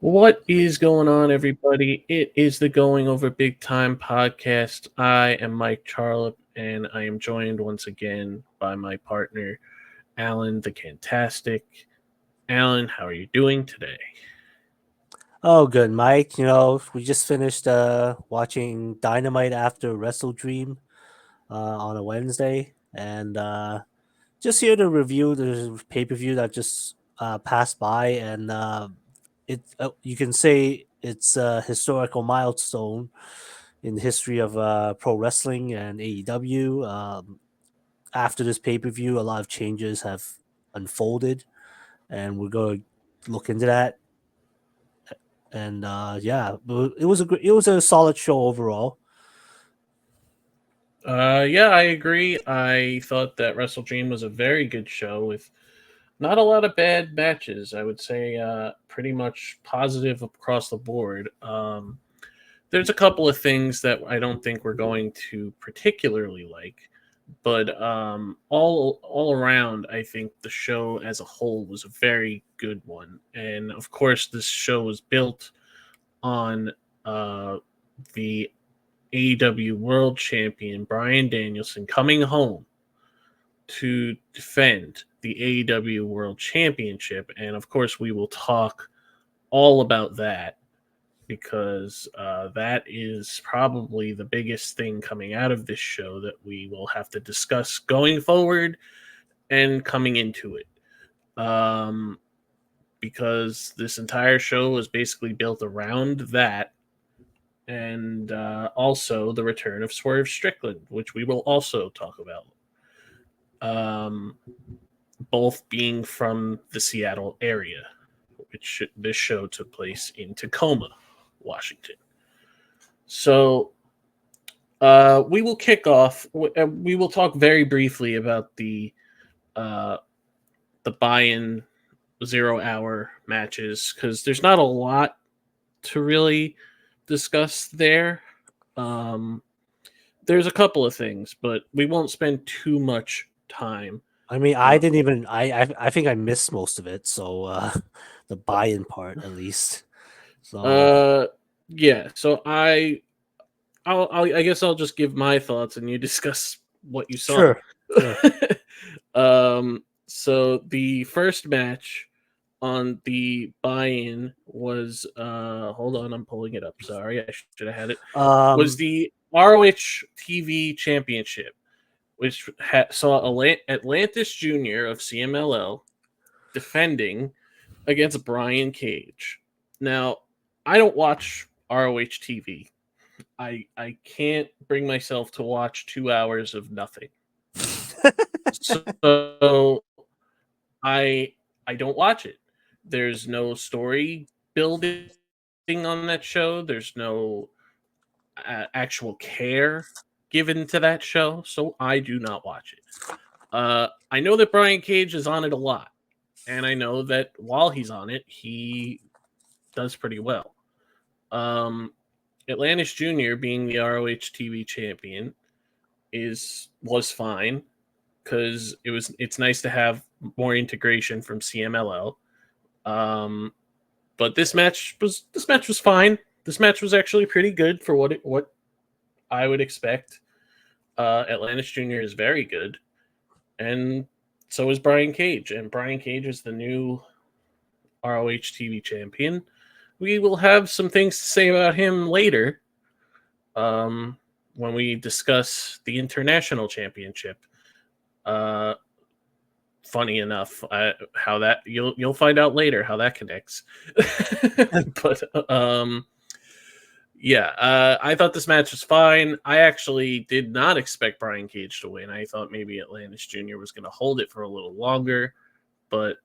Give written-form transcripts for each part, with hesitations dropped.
What is going on, everybody? It is the Going Over Big Time podcast. I am Mike Charlip, and I am joined once again by my partner, Alan the Cantastic. Alan, how are you doing today? Oh, good, Mike. We just finished watching Dynamite after WrestleDream on a Wednesday, and just here to review the pay per view that just passed by, and you can say it's a historical milestone in the history of pro wrestling and AEW. After this pay per view, a lot of changes have unfolded, and we're going to look into that. And yeah, but it was a solid show overall. Yeah, I agree. I thought that WrestleDream was a very good show with not a lot of bad matches. I would say pretty much positive across the board. There's a couple of things that I don't think we're going to particularly like, but all around, I think the show as a whole was a very good one. And of course, this show was built on the AEW World Champion Bryan Danielson coming home to defend the AEW World Championship, and of course, we will talk all about that because that is probably the biggest thing coming out of this show that we will have to discuss going forward and coming into it. Um, because this entire show was basically built around that, and also the return of Swerve Strickland, which we will also talk about. Um, both being from the Seattle area, which this show took place in Tacoma, Washington. So we will kick off. We will talk very briefly about uh, the buy-in 0 hour matches because there's not a lot to really discuss there. Um, there's a couple of things, but we won't spend too much time. I mean, I Uh, didn't even. I think I missed most of it. So the buy-in part, at least. So uh, yeah. So I guess I'll just give my thoughts and you discuss what you saw. sure, sure. So the first match on the buy-in was hold on, I'm pulling it up. Sorry, I should have had it. Was Um, the ROH TV Championship, which saw Atlantis Jr. of CMLL defending against Brian Cage. Now, I don't watch ROH TV. I can't bring myself to watch 2 hours of nothing. So I don't watch it. There's no story building on that show. There's no actual care given to that show, so I do not watch it. I know that Brian Cage is on it a lot, and I know that while he's on it, he does pretty well. Um, Atlantis Jr. being the ROH TV champion was fine because it's nice to have more integration from CMLL. Um, but this match was fine. This match was actually pretty good for what I would expect. Atlantis Jr. is very good, and so is Brian Cage. And Brian Cage is the new ROH TV champion. We will have some things to say about him later, um, when we discuss the international championship. Uh, funny enough, how that you'll find out later how that connects. But yeah, I thought this match was fine. I actually did not expect Brian Cage to win. I thought maybe Atlantis Jr. was going to hold it for a little longer, but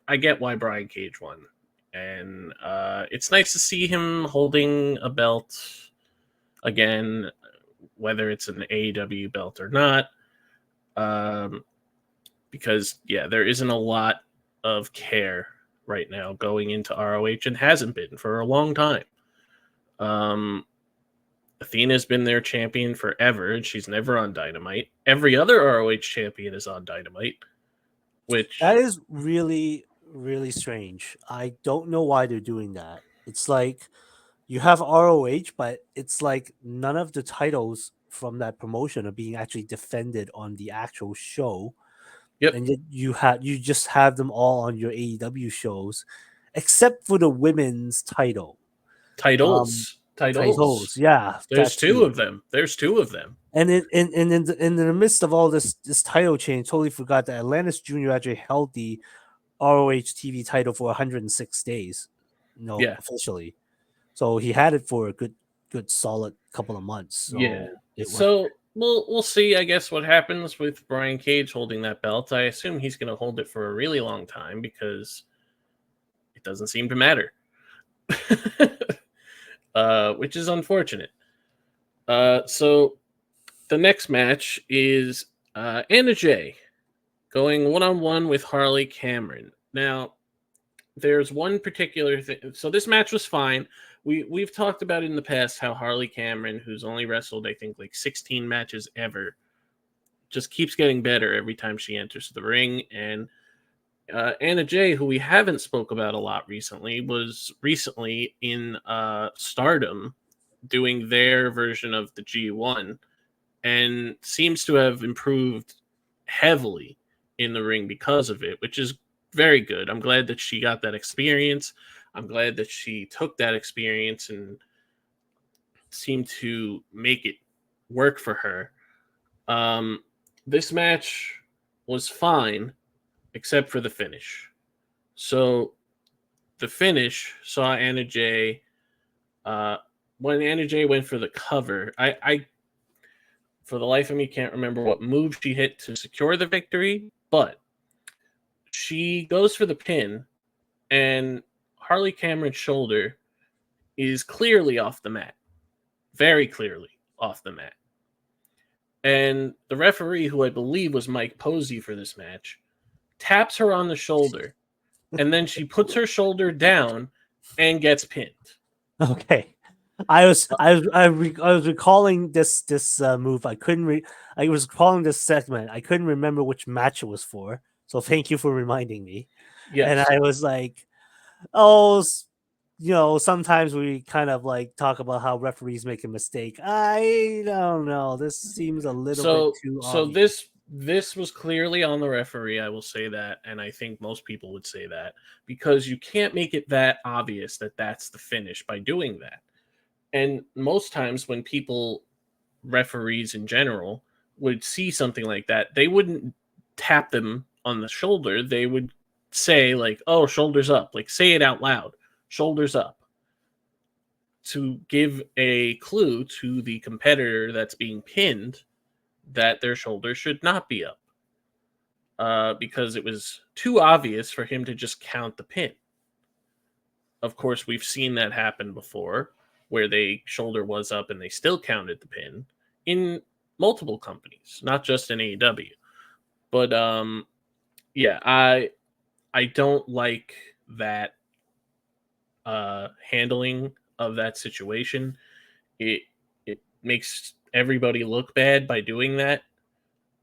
I get why Brian Cage won. And it's nice to see him holding a belt again, whether it's an AEW belt or not. Um, because, yeah, there isn't a lot of care right now going into ROH and hasn't been for a long time. Um, Athena's been their champion forever, and she's never on Dynamite. Every other ROH champion is on Dynamite, that which is really, really strange. I don't know why they're doing that. It's like you have ROH, but it's like none of the titles from that promotion are being actually defended on the actual show, Yep. and yet you just have them all on your AEW shows, except for the women's title. Um, Titles. titles, yeah, There's that two too. of them. There's two of them. And in the midst of all this title change, totally forgot that Atlantis Junior actually held the ROH TV title for 106 days, Yeah. officially. So he had it for a good solid couple of months. Yeah. So it was So we'll see, I guess, what happens with Brian Cage holding that belt. I assume he's going to hold it for a really long time because it doesn't seem to matter, which is unfortunate. So the next match is Anna Jay going one-on-one with Harley Cameron. Now, there's one particular thing. So this match was fine. We've talked about in the past how Harley Cameron, who's only wrestled I think like 16 matches ever, just keeps getting better every time she enters the ring. And Anna Jay, who we haven't spoke about a lot recently, was recently in Stardom doing their version of the G1 and seems to have improved heavily in the ring because of it, which is very good. I'm glad that she got that experience. I'm glad that she took that experience and seemed to make it work for her. Um, this match was fine, except for the finish. So the finish saw Anna Jay. Uh, when Anna Jay went for the cover, I for the life of me can't remember what move she hit to secure the victory, but she goes for the pin, and Harley Cameron's shoulder is clearly off the mat, very clearly off the mat. And the referee, who I believe was Mike Posey for this match, taps her on the shoulder, and then she puts her shoulder down and gets pinned. okay. I was recalling this move. I was recalling this segment. I couldn't remember which match it was for. So thank you for reminding me. And Yes. I was like, oh, sometimes we kind of like talk about how referees make a mistake. I don't know. This seems a little bit too So obvious. this was clearly on the referee, I will say that, and I think most people would say that because you can't make it that obvious that that's the finish by doing that. And most times when people, referees in general, would see something like that, they wouldn't tap them on the shoulder. They would say like, "Oh, shoulders up." Like say it out loud. Shoulders up to give a clue to the competitor that's being pinned that their shoulders should not be up. Because it was too obvious for him to just count the pin. Of course, we've seen that happen before, where they shoulder was up and they still counted the pin in multiple companies, not just in AEW. But yeah, I don't like that handling of that situation. It it makes everybody look bad by doing that,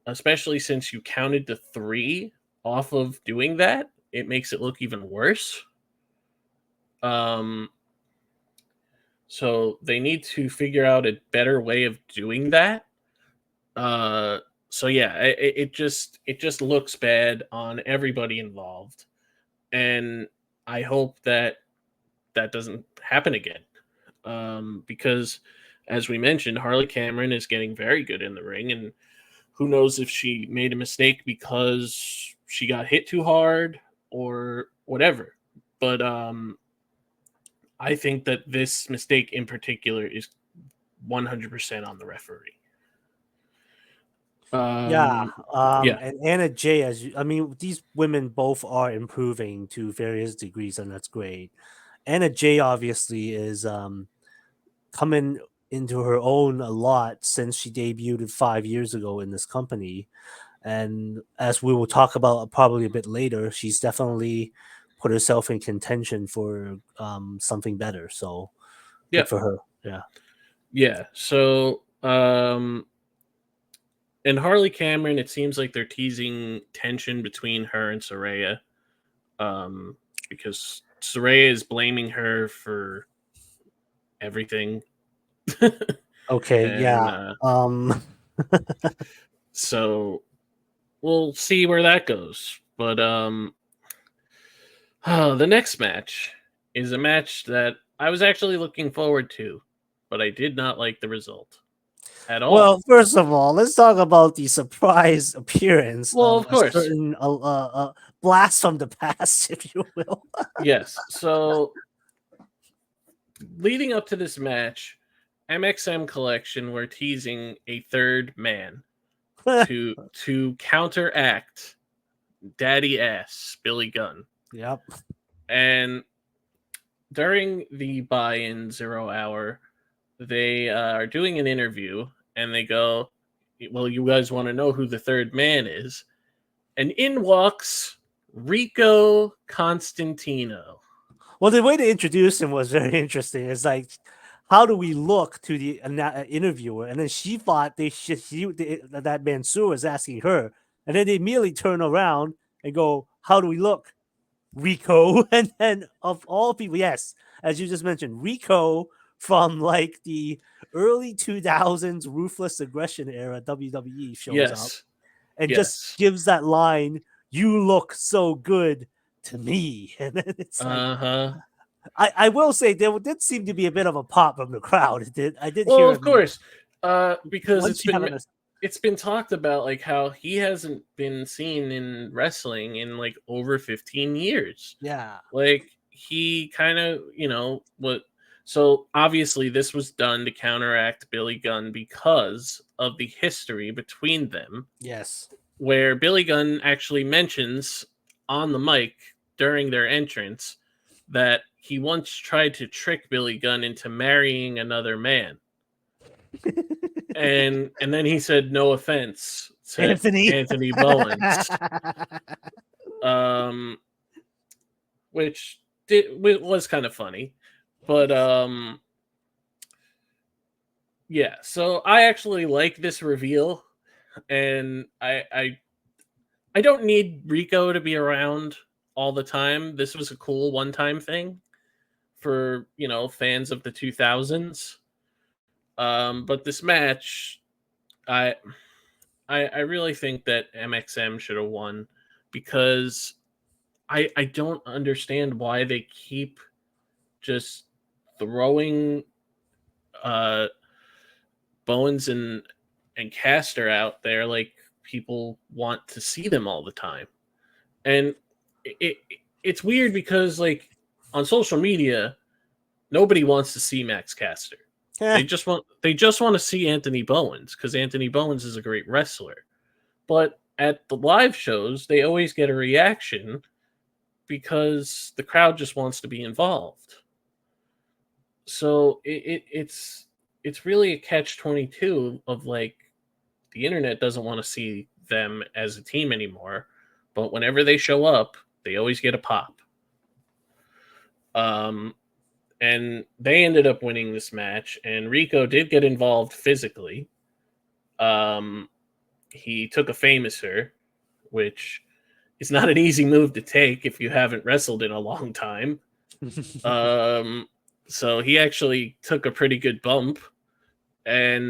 especially since you counted to 3 off of doing that. It makes it look even worse. Um, so they need to figure out a better way of doing that. Uh, so yeah, it just looks bad on everybody involved, and I hope that that doesn't happen again. Because as we mentioned, Harley Cameron is getting very good in the ring, and who knows if she made a mistake because she got hit too hard or whatever. But I think that this mistake in particular is 100% on the referee. Yeah, Yeah, and Anna Jay, I mean, these women both are improving to various degrees, and that's great. Anna Jay obviously is coming into her own a lot since she debuted 5 years ago in this company, and as we will talk about probably a bit later, she's definitely put herself in contention for something better. So yeah, good for her. Yeah. yeah. So, and Harley Cameron, it seems like they're teasing tension between her and Soraya, um, because Saraya is blaming her for everything. Okay, And yeah. Um, so we'll see where that goes. But the next match is a match that I was actually looking forward to, but I did not like the result at well, all. first of all, let's talk about the surprise appearance Well, of of a course. certain blast from the past, if you will. Yes. So leading up to this match, MXM Collection were teasing a third man to counteract Daddy Ass Billy Gunn. Yep. And during the buy-in 0 hour, they are doing an interview and they go, "Well, you guys want to know who the third man is?" And in walks Rico Constantino. Well, the way they introduced him was very interesting. It's like, how do we look to the interviewer? And then she thought that Mansoor was asking her, and then they immediately turn around and go, "How do we look, Rico?" And then of all people, yes, as you just mentioned, Rico from like the early 2000s ruthless aggression era WWE shows up Yes, and just yes. gives that line, "You look so good to me." And then it's like, Uh huh. I will say there did seem to be a bit of a pop from the crowd. I did Well, hear of him course, because once you have an it's been talked about like how he hasn't been seen in wrestling in like over 15 years. yeah. Like he kind of, what. So obviously, this was done to counteract Billy Gunn because of the history between them, Yes. where Billy Gunn actually mentions on the mic during their entrance that he once tried to trick Billy Gunn into marrying another man. And then he said no offense to Anthony. Anthony Bowens. Um which was kind of funny. But yeah, so I actually like this reveal, and I don't need Rico to be around all the time. This was a cool one-time thing for, fans of the 2000s. But this match, I I really think that MXM should have won because I don't understand why they keep just throwing uh Bowens and Caster out there like people want to see them all the time. And it it's weird because like on social media nobody wants to see Max Caster. They just want to see Anthony Bowens because Anthony Bowens is a great wrestler. But at the live shows, they always get a reaction because the crowd just wants to be involved. So it's really a catch-22 of like the internet doesn't want to see them as a team anymore, but whenever they show up, they always get a pop. Um, and they ended up winning this match, and Rico did get involved physically. Um, he took a famouser, which is not an easy move to take if you haven't wrestled in a long time. Um, so he actually took a pretty good bump, and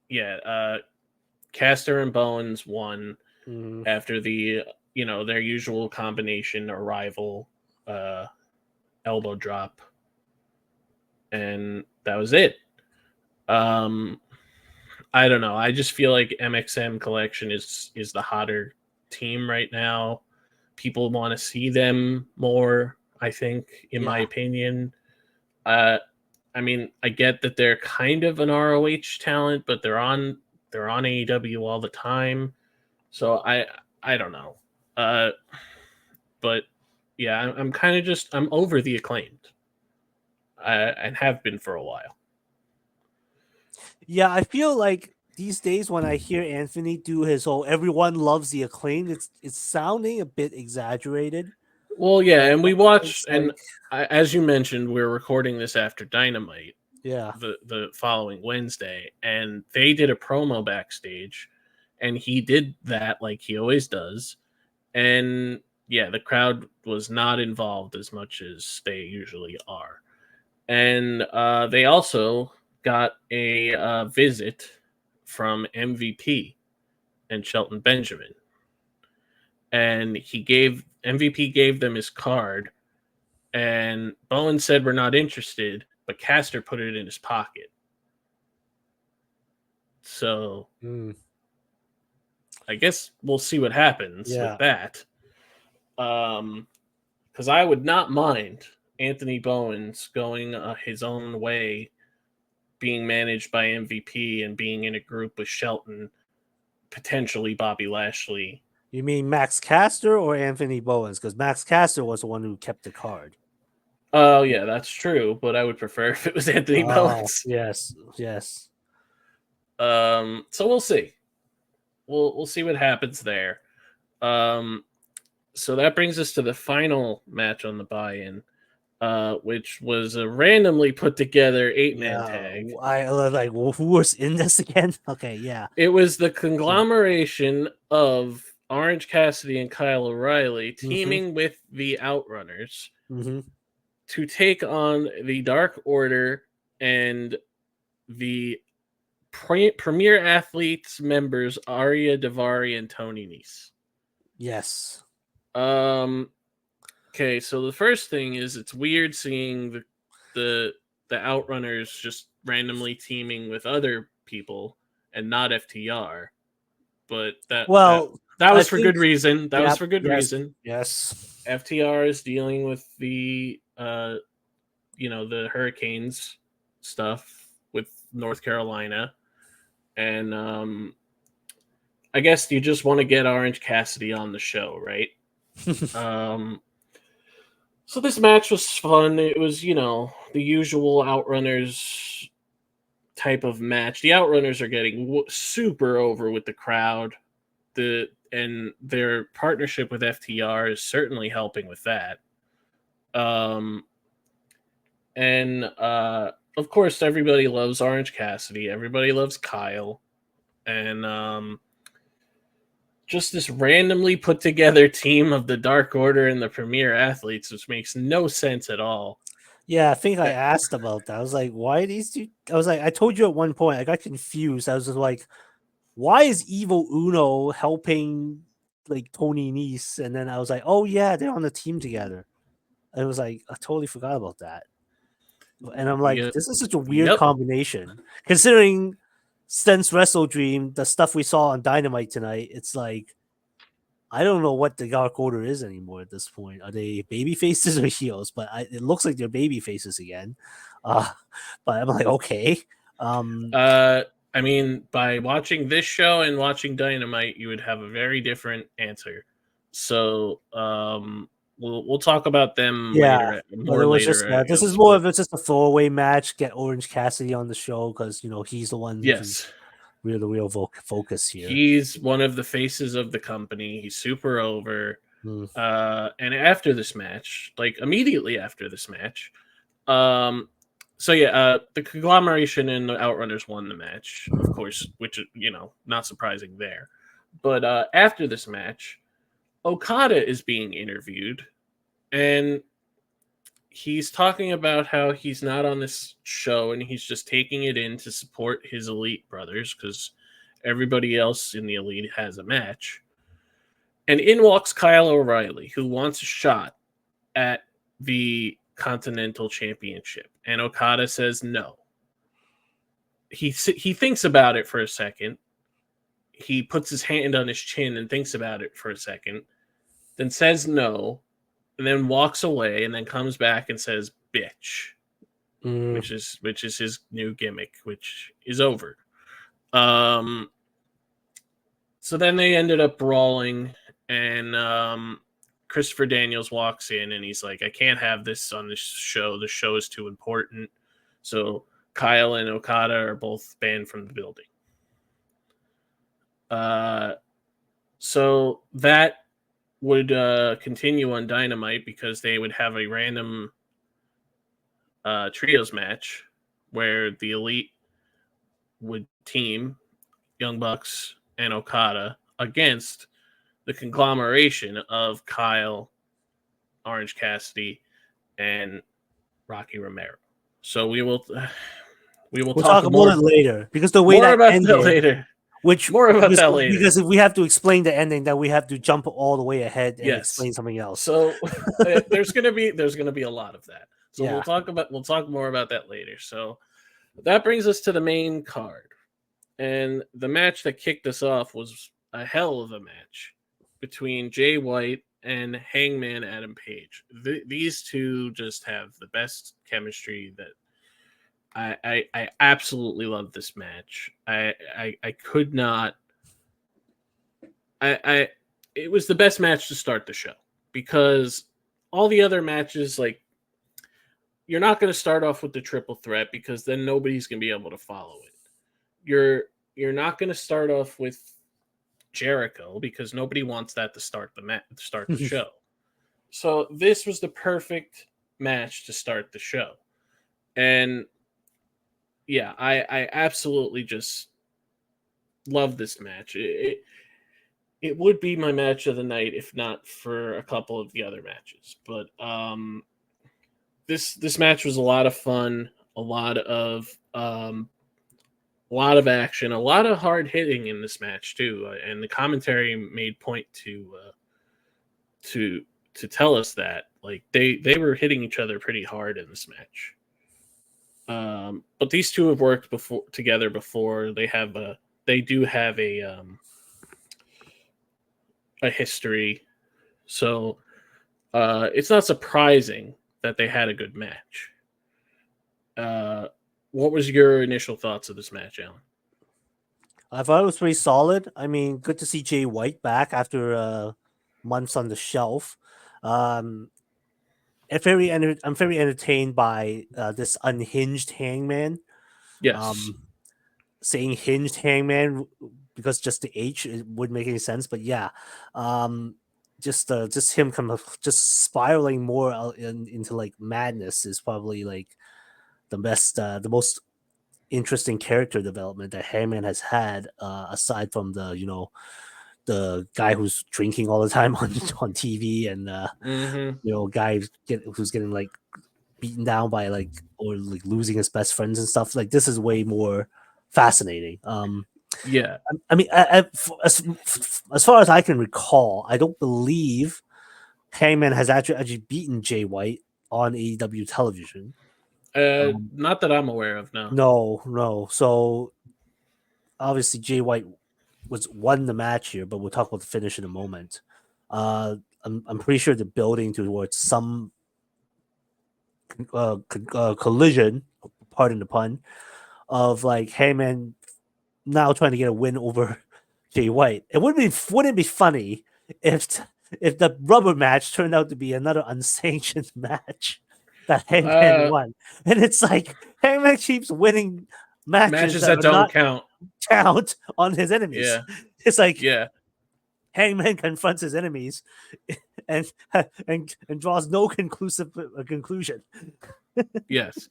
yeah, Caster and Bowens won Mhm. after the their usual combination arrival uh, elbow drop, and that was it. Um, I don't know. I just feel like MXM Collection is the hotter team right now. People want to see them more. I think, in my Yeah. opinion. Uh, I mean, I get that they're kind of an ROH talent, but they're on AEW all the time. So I don't know. Uh, but yeah, I'm kind of just I'm over the Acclaimed. And have been for a while. Yeah, I feel like these days when I hear Anthony do his whole "everyone loves the Acclaimed," it's sounding a bit exaggerated. Well, yeah, and we watched, It's and like, as you mentioned, we're recording this after Dynamite yeah. the following Wednesday, and they did a promo backstage, and he did that like he always does, and yeah, the crowd was not involved as much as they usually are. And they also got a visit from MVP and Shelton Benjamin. And MVP gave them his card, and Bowen said we're not interested, but Caster put it in his pocket. So Mm, I guess we'll see what happens with yeah. that. Because I would not mind Anthony Bowens going his own way, being managed by MVP and being in a group with Shelton, potentially Bobby Lashley. You mean Max Caster or Anthony Bowens? Because Max Caster was the one who kept the card. Oh yeah, that's true, but I would prefer if it was Anthony Oh, Bowens. yes, yes. So we'll see. We'll see what happens there. Um, so that brings us to the final match on the buy-in, which was a randomly put together 8-man Yeah, tag. I was like, well, who was in this again? Okay, yeah. It was the conglomeration of Orange Cassidy and Kyle O'Reilly Mm-hmm. teaming with the Outrunners Mm-hmm. to take on the Dark Order and the Premier Athletes members Arya Davari and Tony Nese. Yes. Okay, so the first thing is it's weird seeing the Outrunners just randomly teaming with other people and not FTR, but Well, that I was for think, good reason. That was yep, for good yes, reason. yes. FTR is dealing with the the hurricanes stuff with North Carolina, and I guess you just want to get Orange Cassidy on the show, right? Um, so this match was fun. It was, the usual Outrunners type of match. The Outrunners are getting super over with the crowd. And their partnership with FTR is certainly helping with that. And of course, everybody loves Orange Cassidy. Everybody loves Kyle, and just this randomly put together team of the Dark Order and the Premier Athletes, which makes no sense at all. Yeah, I think I That asked about that. I was like, why are these two? I was like, I told you at one point, I got confused. I was just like, why is Evil Uno helping like Tony Nese? And then I was like, oh yeah, they're on the team together. I was like, I totally forgot about that. And I'm like, yep, this is such a weird yep. combination. Considering since WrestleDream, the stuff we saw on Dynamite tonight, it's like I don't know what the Dark Order is anymore at this point. Are they baby faces or heels? But it looks like they're baby faces again. Uh, but I'm like, okay. Um, Uh, I mean, by watching this show and watching Dynamite, you would have a very different answer. So, we'll talk about them yeah, later, but it more was just later, I this is guess. more But of it's just a throwaway match. Get Orange Cassidy on the show because he's the one who can yes, real the real focus here. he's one of the faces of the company. He's super over. Mm. And after this match, like immediately after this match, um, so yeah, the conglomeration and the Outrunners won the match, of course, which not surprising there. But after this match, Okada is being interviewed, and he's talking about how he's not on this show and he's just taking it in to support his elite brothers because everybody else in the elite has a match. And in walks Kyle O'Reilly, who wants a shot at the Continental Championship. And Okada says no. He thinks about it for a second. He puts his hand on his chin and thinks about it for a second, then says no, and then walks away, and then comes back and says "bitch," Mm. which is his new gimmick, which is over. Um, so then they ended up brawling, and Christopher Daniels walks in, and he's like, "I can't have this on this show. The show is too important." So Kyle and Okada are both banned from the building. So that would continue on Dynamite because they would have a random trios match where the Elite would team Young Bucks and Okada against the conglomeration of Kyle, Orange Cassidy, and Rocky Romero. So we will We'll talk talk about it more later because the way more that about that ended, later. which More about that later. because if we have to explain the ending, then we have to jump all the way ahead and Yes. explain something else. So there's gonna be a lot of that. So Yeah. we'll talk more about that later. So that brings us to the main card. And the match that kicked us off was a hell of a match between Jay White and Hangman Adam Page. These two just have the best chemistry that I absolutely love this match. I could not I it was the best match to start the show because all the other matches, like, you're not going to start off with the triple threat because then nobody's going to be able to follow it. You're not going to start off with Jericho because nobody wants that to start the show. So this was the perfect match to start the show. And yeah, I absolutely just love this match. It would be my match of the night if not for a couple of the other matches. But this match was a lot of fun, a lot of action, a lot of hard hitting in this match too, and the commentary made point to tell us that, like, they were hitting each other pretty hard in this match. But these two have worked together before. They do have a history, so it's not surprising that they had a good match. What was your initial thoughts of this match, Alan? I thought it was pretty solid. I mean, good to see Jay White back after months on the shelf. Um, I'm very entertained by this unhinged Hangman. Yes. Um, saying hinged Hangman because just the H it wouldn't make any sense, but yeah, um, just him just spiraling more into like madness is probably like the most interesting character development that Hangman has had, aside from the guy who's drinking all the time on TV and Mm-hmm. guy who's getting like beaten down by like or like losing his best friends and stuff. Like this is way more fascinating. Yeah. I mean, as far as I can recall, I don't believe Hangman has actually beaten Jay White on AEW television. Not that I'm aware of. No. No, no. So obviously Jay White won the match here, but we'll talk about the finish in a moment. I'm pretty sure they're building towards some collision, pardon the pun, of like Heyman now trying to get a win over Jay White. It wouldn't be funny if the rubber match turned out to be another unsanctioned match that Hangman won, and it's like Hangman keeps winning matches that are don't not count on his enemies. Yeah. It's like Yeah. Hangman confronts his enemies and draws no conclusion. Yes.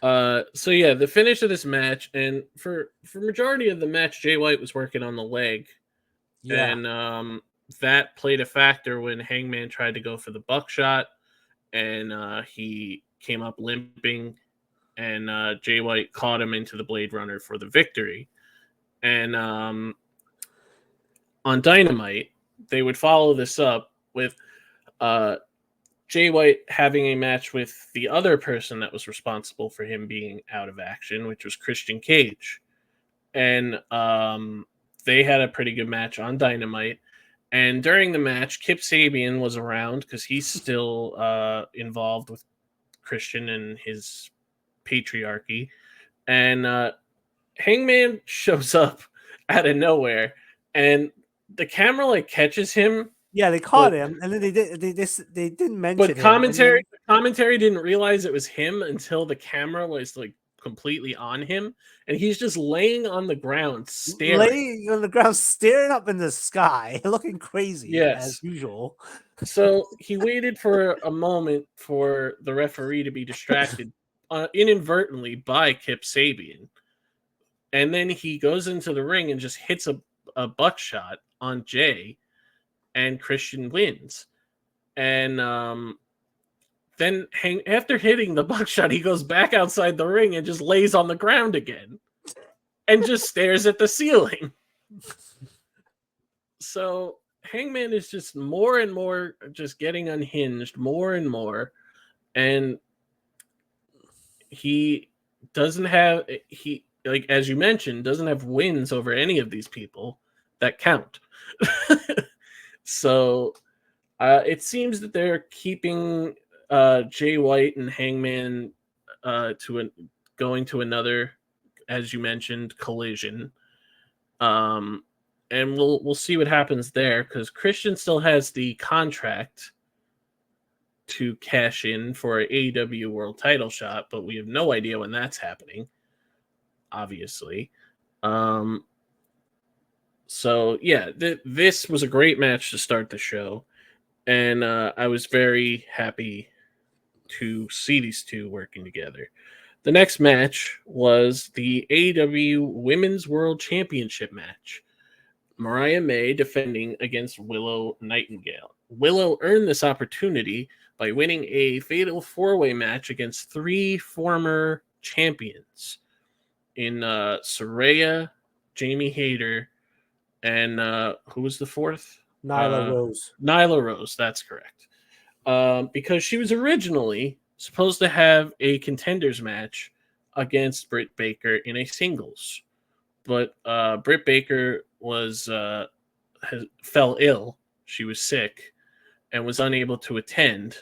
So yeah, the finish of this match, and for majority of the match, Jay White was working on the leg, Yeah. and that played a factor when Hangman tried to go for the buckshot, and he came up limping, and Jay White caught him into the Blade Runner for the victory. And on Dynamite, they would follow this up with Jay White having a match with the other person that was responsible for him being out of action, which was Christian Cage. And they had a pretty good match on Dynamite. And during the match, Kip Sabian was around because he's still involved with Christian and his patriarchy. And Hangman shows up out of nowhere, and the camera like catches him. Yeah, they caught him, and then they didn't mention but him. Commentary didn't realize it was him until the camera was like completely on him, and he's just laying on the ground laying on the ground, staring up in the sky, looking crazy as usual. So he waited for a moment for the referee to be distracted inadvertently by Kip Sabian, and then he goes into the ring and just hits a buckshot on Jay. and Christian wins. And then after hitting the buckshot, he goes back outside the ring and just lays on the ground again and just stares at the ceiling. So Hangman is just more and more just getting unhinged more and more. And he doesn't have, he, like, as you mentioned, doesn't have wins over any of these people that count. So it seems that they're keeping Jay White and Hangman going to another, as you mentioned, collision. And we'll see what happens there, because Christian still has the contract to cash in for an AEW World Title shot, but we have no idea when that's happening. Obviously. So yeah, this was a great match to start the show, and I was very happy to see these two working together. The next match was the AEW Women's World Championship match. Mariah May defending against Willow Nightingale. Willow earned this opportunity by winning a fatal four-way match against three former champions in Saraya, Jamie Hayter, and who was the fourth? Nyla Rose. Nyla Rose, that's correct. Because she was originally supposed to have a contenders match against Britt Baker in a singles. But Britt Baker fell ill. She was sick and was unable to attend,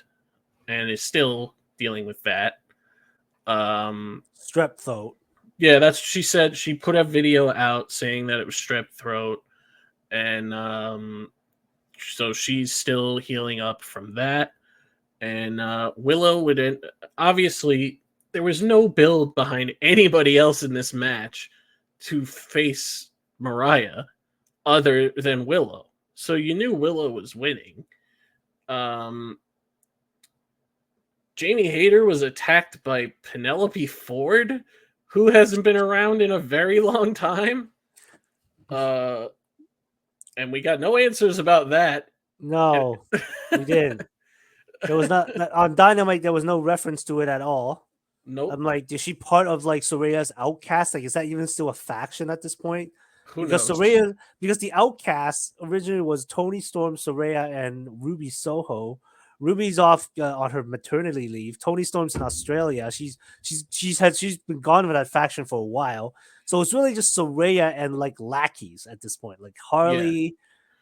and is still dealing with that. Strep throat. Yeah, that's what she said. She put a video out saying that it was strep throat, and so she's still healing up from that. And Willow would obviously, there was no build behind anybody else in this match to face Mariah other than Willow. So you knew Willow was winning. Jamie Hayter was attacked by Penelope Ford, who hasn't been around in a very long time. And we got no answers about that. No, we didn't. There was not on Dynamite. There was no reference to it at all. Nope. I'm like, is she part of like Soraya's Outcast? Like, is that even still a faction at this point? Because knows? Because the Outcast originally was Toni Storm, Saraya, and Ruby Soho. Ruby's off on her maternity leave. Toni Storm's in Australia. She's been gone with that faction for a while. So it's really just Saraya and like lackeys at this point, like Harley,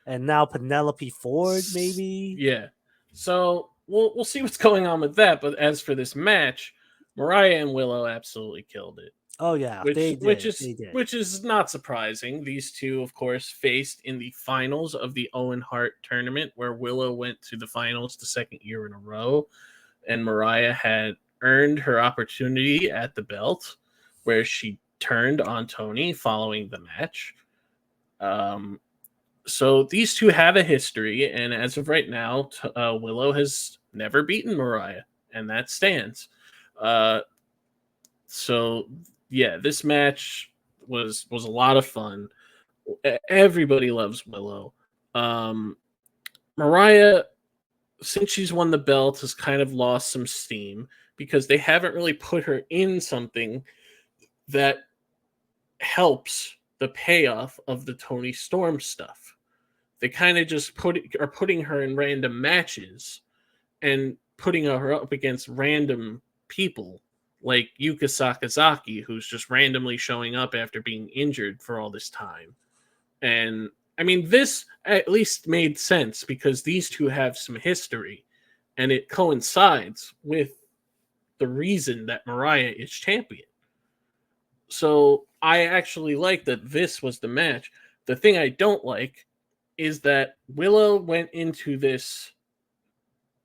and now Penelope Ford, maybe. Yeah. So we'll see what's going on with that. But as for this match, Mariah and Willow absolutely killed it. Oh yeah, which is not surprising. These two, of course, faced in the finals of the Owen Hart tournament, where Willow went to the finals the second year in a row, and Mariah had earned her opportunity at the belt, where she turned on Toni following the match. So these two have a history, and as of right now, Willow has never beaten Mariah, and that stands. So yeah, this match was a lot of fun. Everybody loves Willow. Mariah, since she's won the belt, has kind of lost some steam because they haven't really put her in something that helps the payoff of the Toni Storm stuff. They kind of just are putting her in random matches and putting her up against random people like Yuka Sakazaki, who's just randomly showing up after being injured for all this time. And I mean, this at least made sense because these two have some history, and it coincides with the reason that Mariah is champion. So I actually like that this was the match. The thing I don't like is that Willow went into this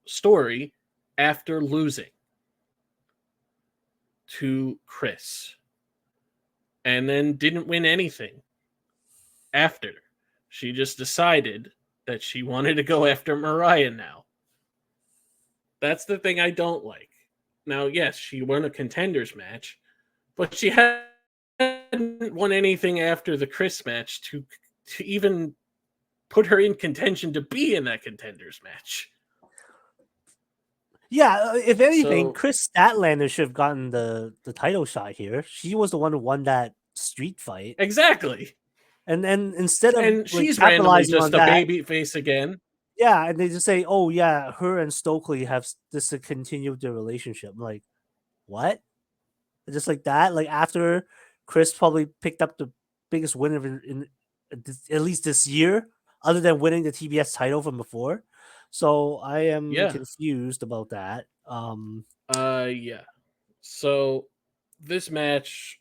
story after losing to Chris and then didn't win anything after. She just decided that she wanted to go after Mariah now. That's the thing I don't like. Now, yes, she won a contenders match, but she hadn't won anything after the Chris match to even put her in contention to be in that contenders match. Yeah, if anything, So Chris Statlander should have gotten the title shot here. She was the one who won that street fight, exactly. and then instead of And like she's randomly capitalizing on just a that, baby face again. yeah, and they just say, "Oh yeah, her and Stokely have this to continue their relationship." I'm like, what? Just like that, like after Chris probably picked up the biggest win in at least this year, other than winning the TBS title from before. So I am Yeah. confused about that. Yeah. So this match,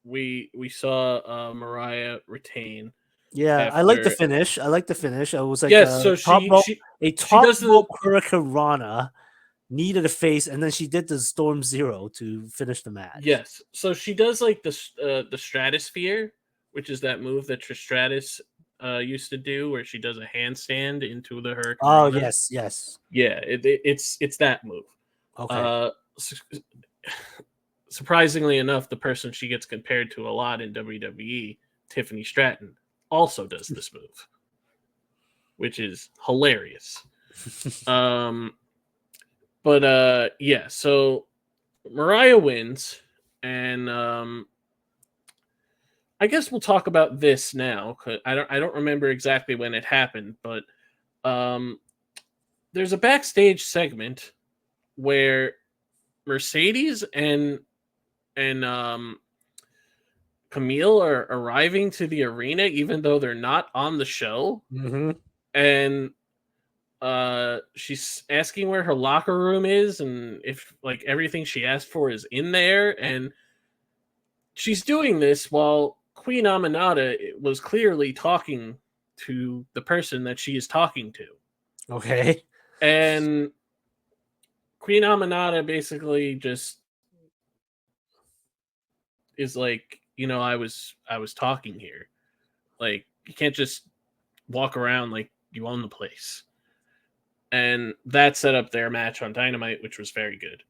we saw Mariah retain Yeah, I like the after. finish. I like the finish. It was like Yes, so a she top does the rope Hurricane Rana, knee to the face, and then she did the Storm Zero to finish the match. yes, so she does like the stratosphere, which is that move that Tristratus used to do, where she does a handstand into the Hurricane Oh Rana. yes, yes. Yeah, it's that move. Okay. Uh, surprisingly enough, the person she gets compared to a lot in WWE, Tiffany Stratton, also does this move, which is hilarious. Um, but yeah, so Mariah wins, and I guess we'll talk about this now. 'Cause I don't remember exactly when it happened, but um, there's a backstage segment where Mercedes and Camille are arriving to the arena, even though they're not on the show, hmm and she's asking where her locker room is and if like everything she asked for is in there, and she's doing this while Queen Aminata was clearly talking to the person that she is talking to. Okay. And Queen Aminata basically just is like, I was talking here. Like, you can't just walk around like you own the place. And that set up their match on Dynamite, which was very good.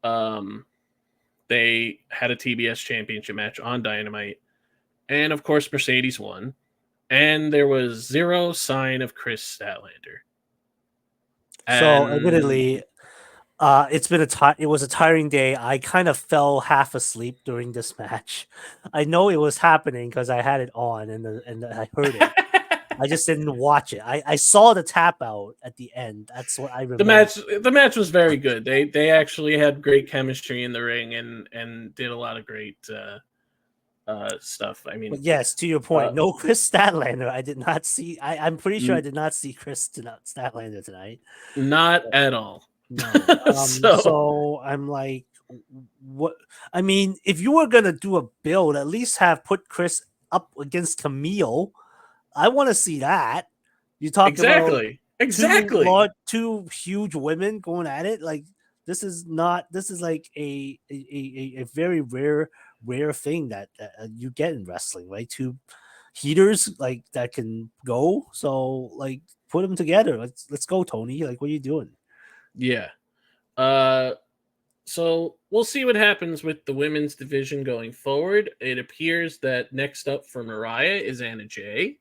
Um, they had a TBS championship match on Dynamite. And of course, Mercedes won. And there was zero sign of Chris Statlander. So And admittedly, it was a tiring day. I kind of fell half asleep during this match. I know it was happening because I had it on and I heard it. I just didn't watch it. I saw the tap out at the end. That's what I the remember. match was very good. They actually had great chemistry in the ring and did a lot of great stuff. I mean, But yes, to your uh, point, no Chris Statlander. I did not see. I'm pretty sure I n- did not see Statlander tonight. not at all. No. So So I'm like, what? I mean, if you were gonna do a build, at least have put Chris up against Camille. I want to see that. You talk about exactly, two huge women going at it. Like this is not. This is like a very rare thing that you get in wrestling, right? Two heaters like that can go. So like put them together. Let's go, Tony. Like what are you doing? yeah. Uh, so we'll see what happens with the women's division going forward. It appears that next up for Mariah is Anna Jay,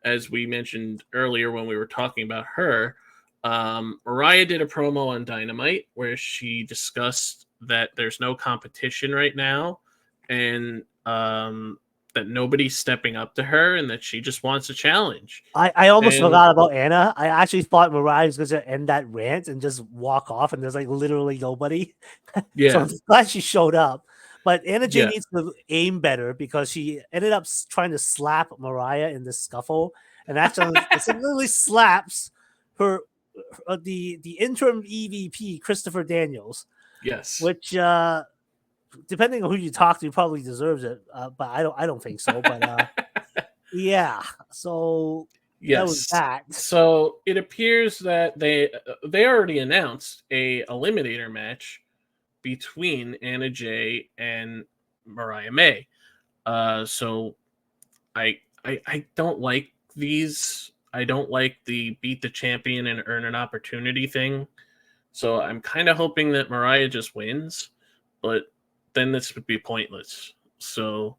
as we mentioned earlier when we were talking about her. Mariah did a promo on Dynamite where she discussed that there's no competition right now, and that nobody's stepping up to her, and that she just wants a challenge. I almost And forgot about Anna. I actually thought Mariah was going to end that rant and just walk off, and there's like literally nobody. So yeah, I'm glad she showed up. But Anna Jay yeah, needs to aim better because she ended up trying to slap Mariah in the scuffle, and actually, it literally slaps her, the interim EVP Christopher Daniels, yes, which depending on who you talk to, probably deserves it. But I don't think so. But yeah, so that was yes. that. So it appears that they already announced a eliminator match between Anna Jay and Mariah May. So I don't like these. I don't like the beat the champion and earn an opportunity thing. So I'm kind of hoping that Mariah just wins, but then this would be pointless. So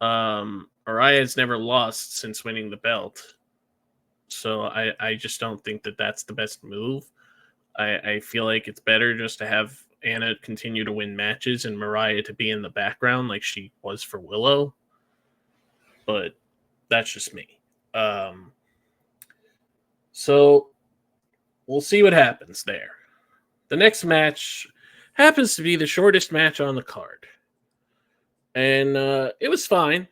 Mariah's never lost since winning the belt. So I just don't think that that's the best move. I feel like it's better just to have Anna continue to win matches and Mariah to be in the background like she was for Willow. But that's just me. Um, so we'll see what happens there. The next match happens to be the shortest match on the card. And it was fine,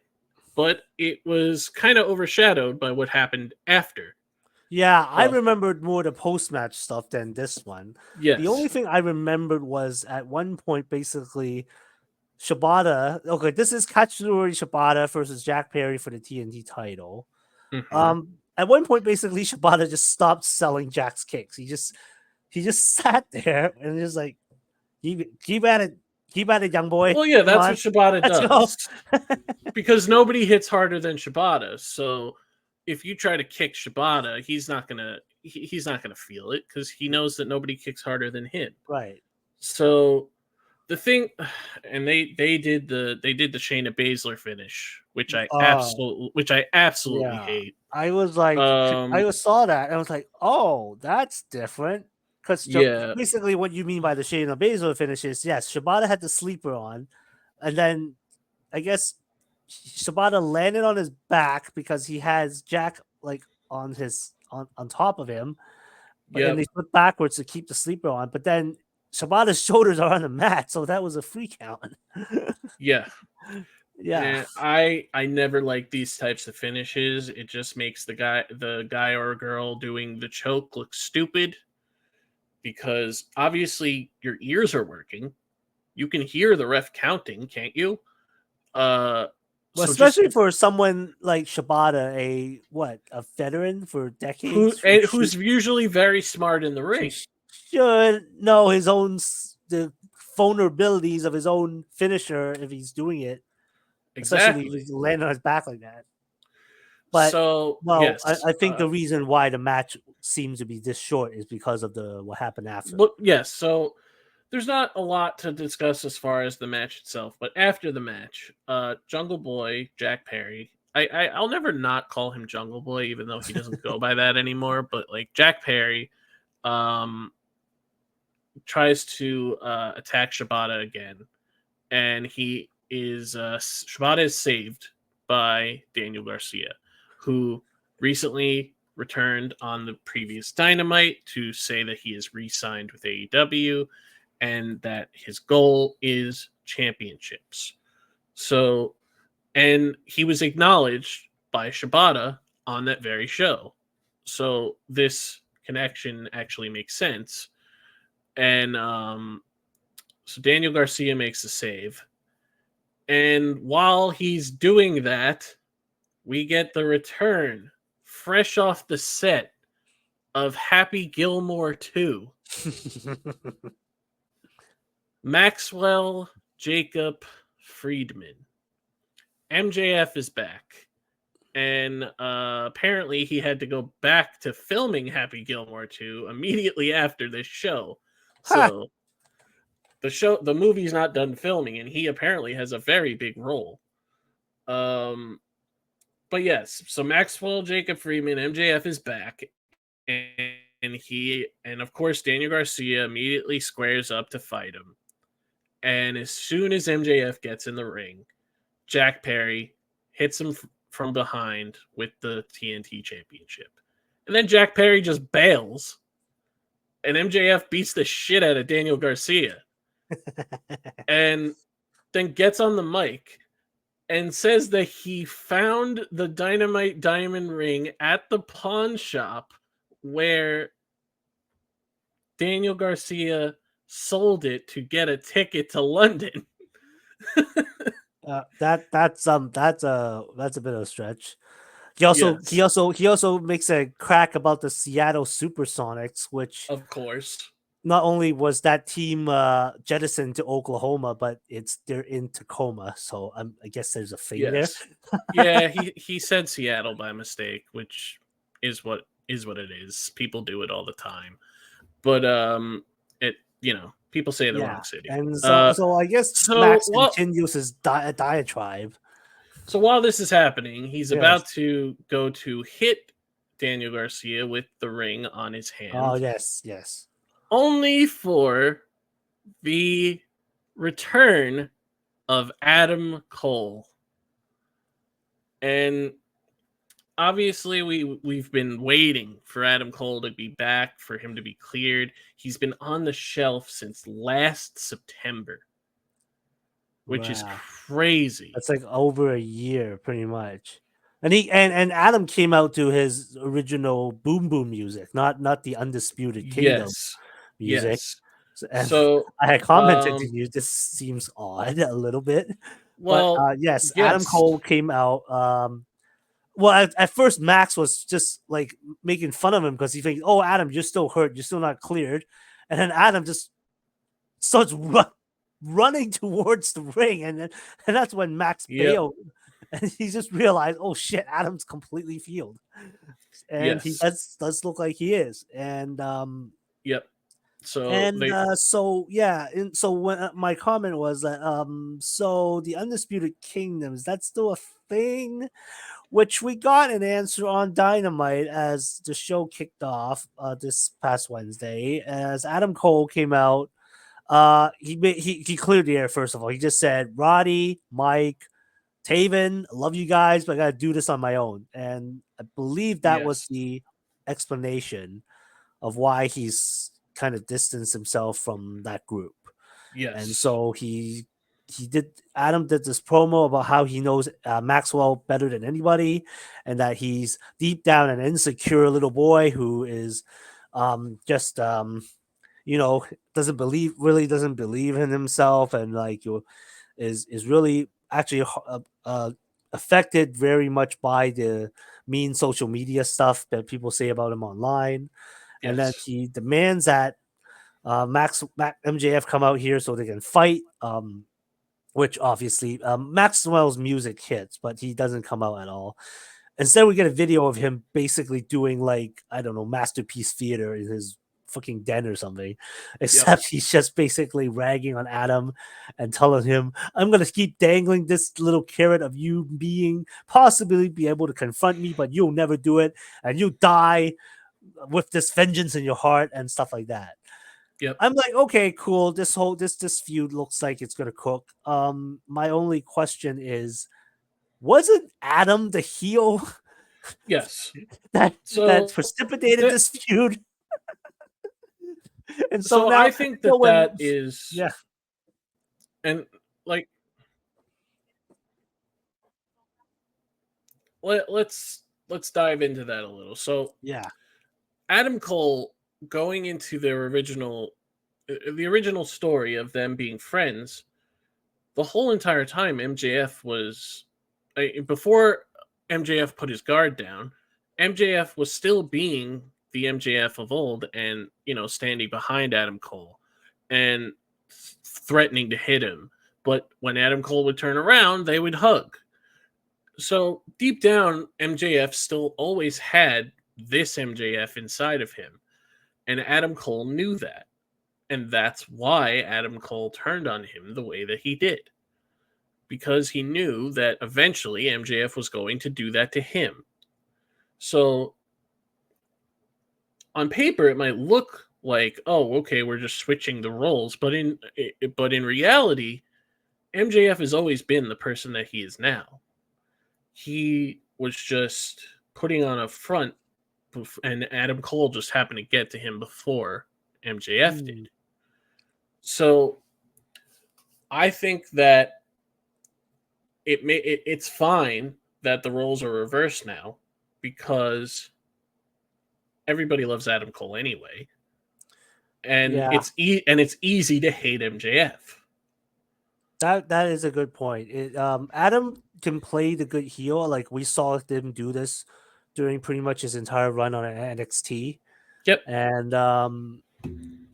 but it was kind of overshadowed by what happened after. Yeah, I Uh, remembered more the post match stuff than this one. The only yes. thing I remembered was at one point, basically, Shibata. Okay, this is Katsuyori Shibata versus Jack Perry for the TNT title. Mm-hmm. At one point, basically, Shibata just stopped selling Jack's kicks. He just sat there and just like, keep at it, young boy. Well, yeah, Come that's what on, Shibata let's go. does. Because nobody hits harder than Shibata. So if you try to kick Shibata, he's not gonna feel it because he knows that nobody kicks harder than him. Right. So the thing, and they did the Shayna Baszler finish, which I absolutely Yeah, hate. I was like, Um, saw that and I was like, oh, that's different. Because yeah, basically, what you mean by the Shayna Baszler finish is yes, Shibata had the sleeper on, and then I guess Shibata landed on his back because he has Jack like on top of him, but and yep, they flip backwards to keep the sleeper on. But then Shibata's shoulders are on the mat, so that was a free count. yeah. Yeah. And I never like these types of finishes. It just makes the guy or girl doing the choke look stupid because obviously your ears are working. You can hear the ref counting, can't you? Uh Well, so just especially for someone like Shibata, a veteran for decades, who's usually very smart in the who ring. should know the vulnerabilities of his own finisher if he's doing it, especially if Exactly. he's landing on his back like that. But So, well, yes. I think the reason why the match seems to be this short is because of the what happened after. But yes, so there's not a lot to discuss as far as the match itself, but after the match, Jungle Boy, Jack Perry, I'll never not call him Jungle Boy, even though he doesn't go by that anymore. But like Jack Perry, um, tries to attack Shibata again, and Shibata is saved by Daniel Garcia, who recently returned on the previous Dynamite to say that he is re-signed with AEW and that his goal is championships. So, and he was acknowledged by Shibata on that very show. So this connection actually makes sense. And so Daniel Garcia makes a save. And while he's doing that, we get the return, fresh off the set, of Happy Gilmore 2. Maxwell Jacob Friedman. MJF is back. And apparently he had to go back to filming Happy Gilmore 2 immediately after this show. So the movie's not done filming, and he apparently has a very big role. Um, but yes, so Maxwell Jacob Freeman, MJF is back, and of course Daniel Garcia immediately squares up to fight him. And as soon as MJF gets in the ring, Jack Perry hits him from behind with the TNT Championship. And then Jack Perry just bails, and MJF beats the shit out of Daniel Garcia. And then gets on the mic and says that he found the Dynamite Diamond Ring at the pawn shop where Daniel Garcia sold it to get a ticket to London. That's a bit of a stretch. He Yes, also makes a crack about the Seattle Supersonics, which of course. not only was that team jettisoned to Oklahoma, but they're in Tacoma, so I guess there's a thing there. Yes. Yeah, he said Seattle by mistake, which is what it is. People do it all the time. But people say the Yeah, wrong city. and so I guess So Max what continues his diatribe. So while this is happening, he's Yes. about to go to hit Daniel Garcia with the ring on his Oh hand, yes, yes. only for the return of Adam Cole. And obviously we've been waiting for Adam Cole to be back, for him to be cleared. He's been on the shelf since last September, which is Wow. crazy. That's like over a year, pretty much. And Adam came out to his original Boom Boom music, not the Undisputed Kingdom Yes. music. Yes. And So I had commented to um you, this seems odd a little bit, but well, yes, Adam yes. Cole came out. Well, at first Max was just like making fun of him because he thinks, "Oh, Adam, you're still hurt, you're still not cleared," and then Adam just starts running towards the ring, and that's when Max Yep. bailed, and he just realized, "Oh shit, Adam's completely healed," and he Yes. does look like he is, Yep. So they so yeah, and so when my comment was that so the Undisputed Kingdom, is that still a thing? Which we got an answer on Dynamite as the show kicked off this past Wednesday, as Adam Cole came out. He cleared the air. First of all, he just said, "Roddy, Mike, Taven, I love you guys, but I gotta do this on my own." And I believe that was yes. the explanation of why he's kind of distanced himself from that group. And Yes. so he did Adam did this promo about how he knows Maxwell better than anybody, and that he's deep down an insecure little boy who is just you know, doesn't believe in himself, and like you is really actually affected very much by the mean social media stuff that people say about him online. And then Yes. he demands that MJF come out here so they can fight. Which obviously Maxwell's music hits, but he doesn't come out at all. Instead, we get a video of him basically doing like, I don't know, masterpiece theater in his fucking den or something. Yep. Except he's just basically ragging on Adam and telling him, "I'm gonna keep dangling this little carrot of you being possibly be able to confront me, but you'll never do it, and you die with this vengeance in your heart," and stuff like that. Yep. I'm like, okay, cool. This feud looks like it's gonna cook. My only question is, wasn't Adam the heel Yes. that So precipitated that this feud? And so so now, I think so that when, that is yeah, and like let's dive into that a little. So yeah, Adam Cole going into the original story of them being friends, the whole entire time MJF was before MJF put his guard down, MJF was still being the MJF of old, and standing behind Adam Cole and threatening to hit him. But when Adam Cole would turn around, they would hug. So deep down, MJF still always had this MJF inside of him, and Adam Cole knew that. And that's why Adam Cole turned on him the way that he did. Because he knew that eventually MJF was going to do that to him. So on paper it might look like, oh, okay, we're just switching the roles, but in reality, MJF has always been the person that he is now. He was just putting on a front, and Adam Cole just happened to get to him before MJF mm, did. So I think that it's fine that the roles are reversed now, because everybody loves Adam Cole anyway, and yeah, it's easy to hate MJF. that is a good point. Adam can play the good heel, like we saw him do this during pretty much his entire run on NXT, Yep, and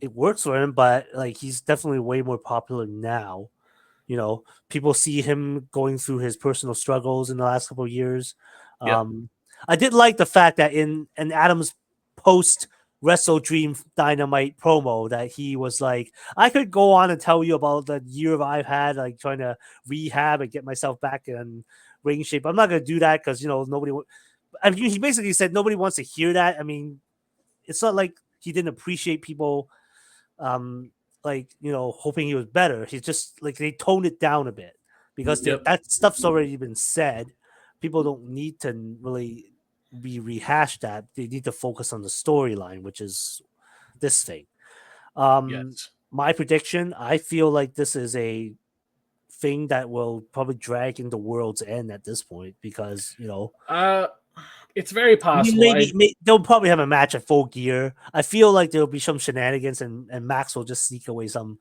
it works for him. But like, he's definitely way more popular now. People see him going through his personal struggles in the last couple of years. yep, Um, I did like the fact that in Adam's post WrestleDream Dynamite promo, that he was like, "I could go on and tell you about the year I've had, like trying to rehab and get myself back and ring shape. I'm not gonna do that because nobody. I mean, he basically said nobody wants to hear that. I mean, it's not like he didn't appreciate people, um, hoping he was better. He's just like they toned it down a bit because Yep. that stuff's already been said. People don't need to really be rehashed. That they need to focus on the storyline, which is this thing. Yes. My prediction, I feel like this is a thing that will probably drag into World's End at this point because Uh, it's very I mean, possible. maybe they'll probably have a match at Full Gear. I feel like there'll be some shenanigans, and Max will just sneak away some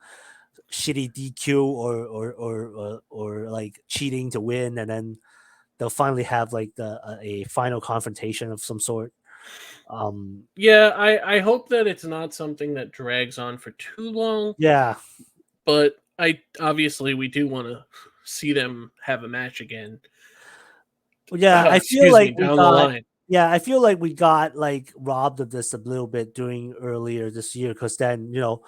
shitty DQ or like cheating to win, and then they'll finally have like a final confrontation of some sort. Yeah, I hope that it's not something that drags on for too long. Yeah, But I obviously we do want to see them have a match again. yeah. I feel Excuse me, like we down the got. line. Yeah, I feel like we got like robbed of this a little bit during earlier this year because then you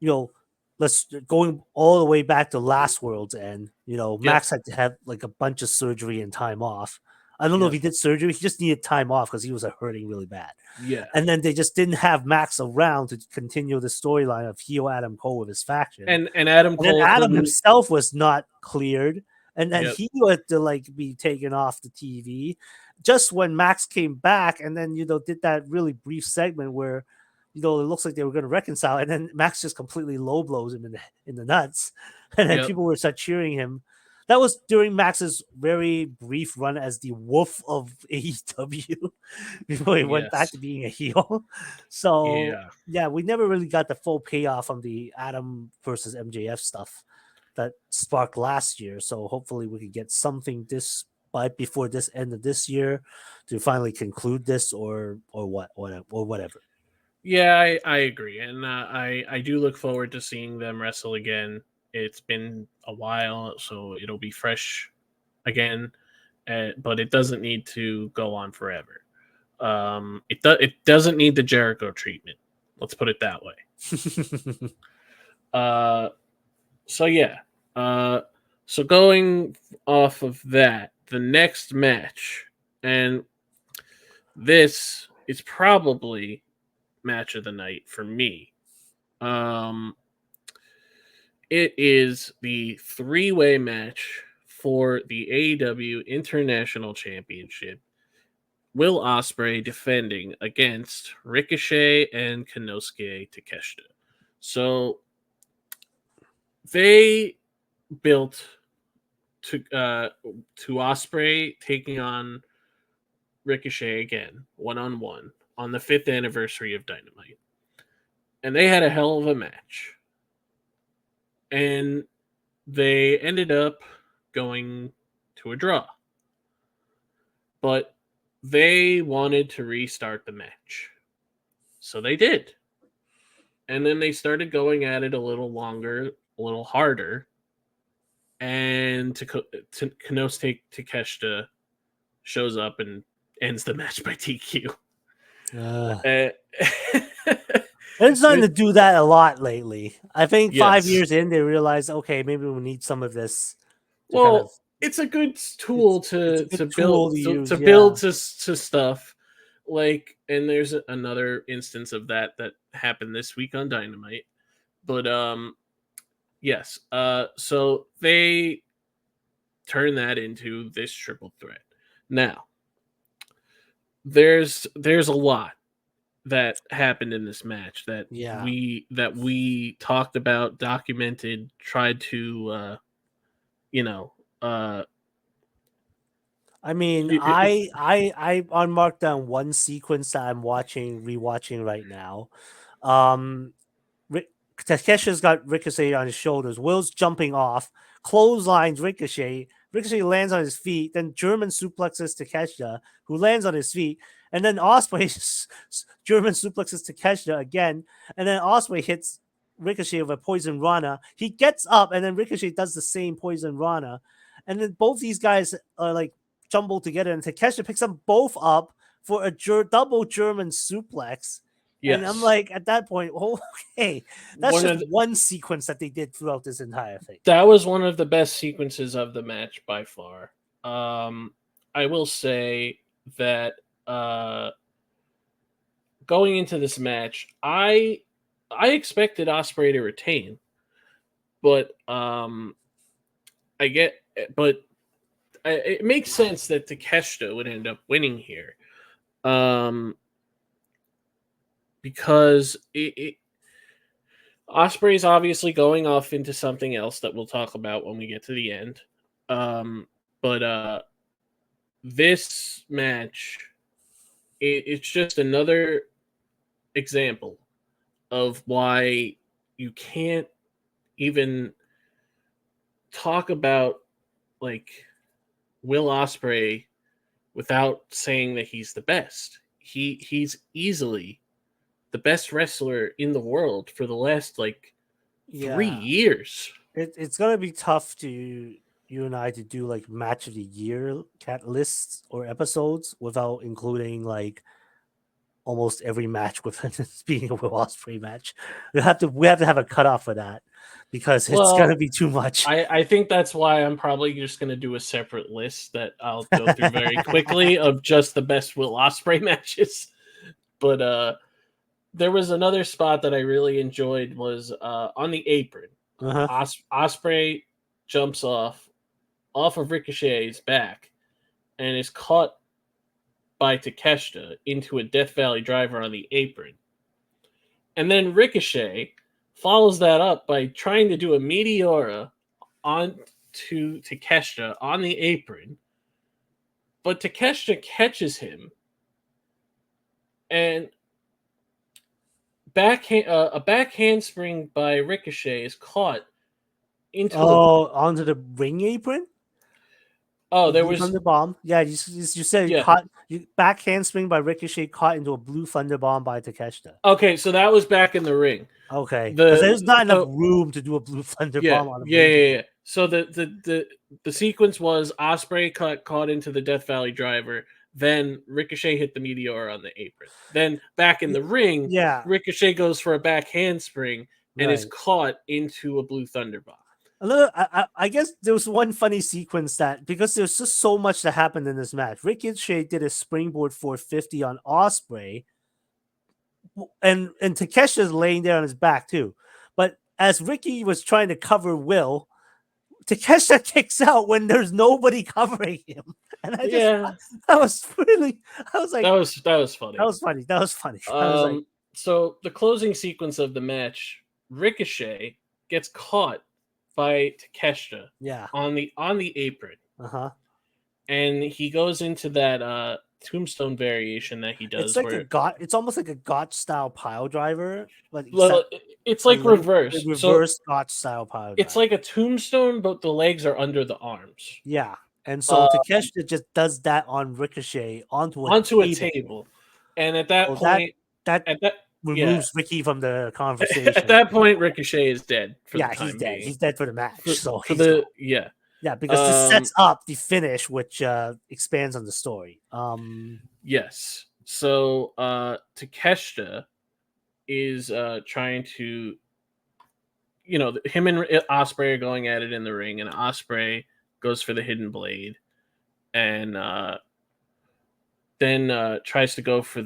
know, let's going all the way back to last World's End. Yep. Max had to have like a bunch of surgery and time off. I don't know if Yep. he did surgery; he just needed time off because he was hurting really bad. Yeah. And then they just didn't have Max around to continue the storyline of heel Adam Cole with his faction. And Adam And then Cole Adam couldn't. himself was not cleared, and then Yep. he had to like be taken off the TV just when Max came back, and then did that really brief segment where it looks like they were going to reconcile, and then Max just completely low blows him in the nuts, and then Yep. people were start cheering him. That was during Max's very brief run as the Wolf of AEW before he went back Yes. to being a heel. So Yeah. yeah, we never really got the full payoff on the Adam versus MJF stuff that sparked last year. So hopefully we can get something before this end of this year to finally conclude this or whatever. Yeah, I agree, and I do look forward to seeing them wrestle again. It's been a while, so it'll be fresh again, but it doesn't need to go on forever. It doesn't need the Jericho treatment. Let's put it that way. Uh, so yeah. So going off of that, the next match, and this is probably match of the night for me. Um, it is the three-way match for the AEW International Championship. Will Ospreay defending against Ricochet and Konosuke Takeshita. So they built to Ospreay taking on Ricochet again, 1-on-1, on the 5th anniversary of Dynamite. And they had a hell of a match. And they ended up going to a draw. But they wanted to restart the match. So they did. And then they started going at it a little longer, a little harder. And Konosuke Takeshita shows up and ends the match by DQ. They're starting to do that a lot lately. I think 5 Yes. years in, they realized, okay, maybe we need some of this. Well, it's a good tool it's a good to tool build to use, to yeah. build to stuff. Like, and there's another instance of that happened this week on Dynamite. But yes. So they turn that into this triple threat. Now, there's a lot that happened in this match that we talked about, documented, tried to I mean, I unmarked down one sequence that I'm rewatching right now. Takesha's got Ricochet on his shoulders. Will's jumping off, clotheslines Ricochet. Ricochet lands on his feet, then German suplexes Takesha, who lands on his feet, and then Ospreay German suplexes Takesha again, and then Ospreay hits Ricochet with a poison Rana. He gets up, and then Ricochet does the same poison Rana, and then both these guys are like jumbled together, and Takesha picks them both up for a double German suplex. Yes. And I'm like, at that point, okay, that's one sequence that they did throughout this entire thing. That was one of the best sequences of the match by far. I will say that going into this match, I expected Osprey to retain, but I get, but it makes sense that Takeshita would end up winning here, because Osprey's obviously going off into something else that we'll talk about when we get to the end. But this match, it's just another example of why you can't even talk about like Will Ospreay without saying that he's the best. He's easily the best wrestler in the world for the last like 3 years. It's gonna be tough to you and I to do like match of the year cat lists or episodes without including like almost every match within this being a Will Ospreay match. We have to have a cutoff for that because it's gonna Well, be too much. I think that's why I'm probably just going to do a separate list that I'll go through very quickly of just the best Will Ospreay matches. But there was another spot that I really enjoyed was on the apron. Uh-huh. Ospreay jumps off of Ricochet's back and is caught by Takeshita into a Death Valley driver on the apron. And then Ricochet follows that up by trying to do a Meteora on to Takeshita on the apron, but Takeshita catches him and a back handspring by Ricochet is caught into a. Onto the ring apron. Oh, The there Blue was. Thunder Bomb. Yeah, you said Yeah. caught back handspring by Ricochet caught into a Blue Thunder Bomb by Takeshita. Okay, so that was back in the ring. Okay, because there's not enough room to do a Blue Thunder Yeah, Bomb on a yeah, ring. yeah, yeah. So the sequence was Ospreay caught into the Death Valley driver. Then Ricochet hit the Meteor on the apron. Then back in the ring, Yeah, Ricochet goes for a back handspring and is right. caught into a Blue Thunder Bomb. I guess there was one funny sequence that because there's just so much that happened in this match. Ricochet did a springboard 450 on Ospreay, and Takesha's laying there on his back too. But as Ricky was trying to cover Will, Takesha kicks out when there's nobody covering him, and that was really I was like that was funny. That was funny. I was like, so the closing sequence of the match, Ricochet gets caught by Takeshita on the apron. And he goes into that tombstone variation that he does. It's almost like a Gotch style pile driver, but it's like reverse Gotch style pile driver. It's like a tombstone, but the legs are under the arms. Yeah, and so Takeshita just does that on Ricochet onto a table. And at that point, that removes Ricky from the conversation. At that point, Ricochet is dead. He's dead. He's dead for the match. Because this sets up the finish, which expands on the story. Yes. So Takeshita is trying to, him and Ospreay are going at it in the ring, and Ospreay goes for the hidden blade, and then tries to go for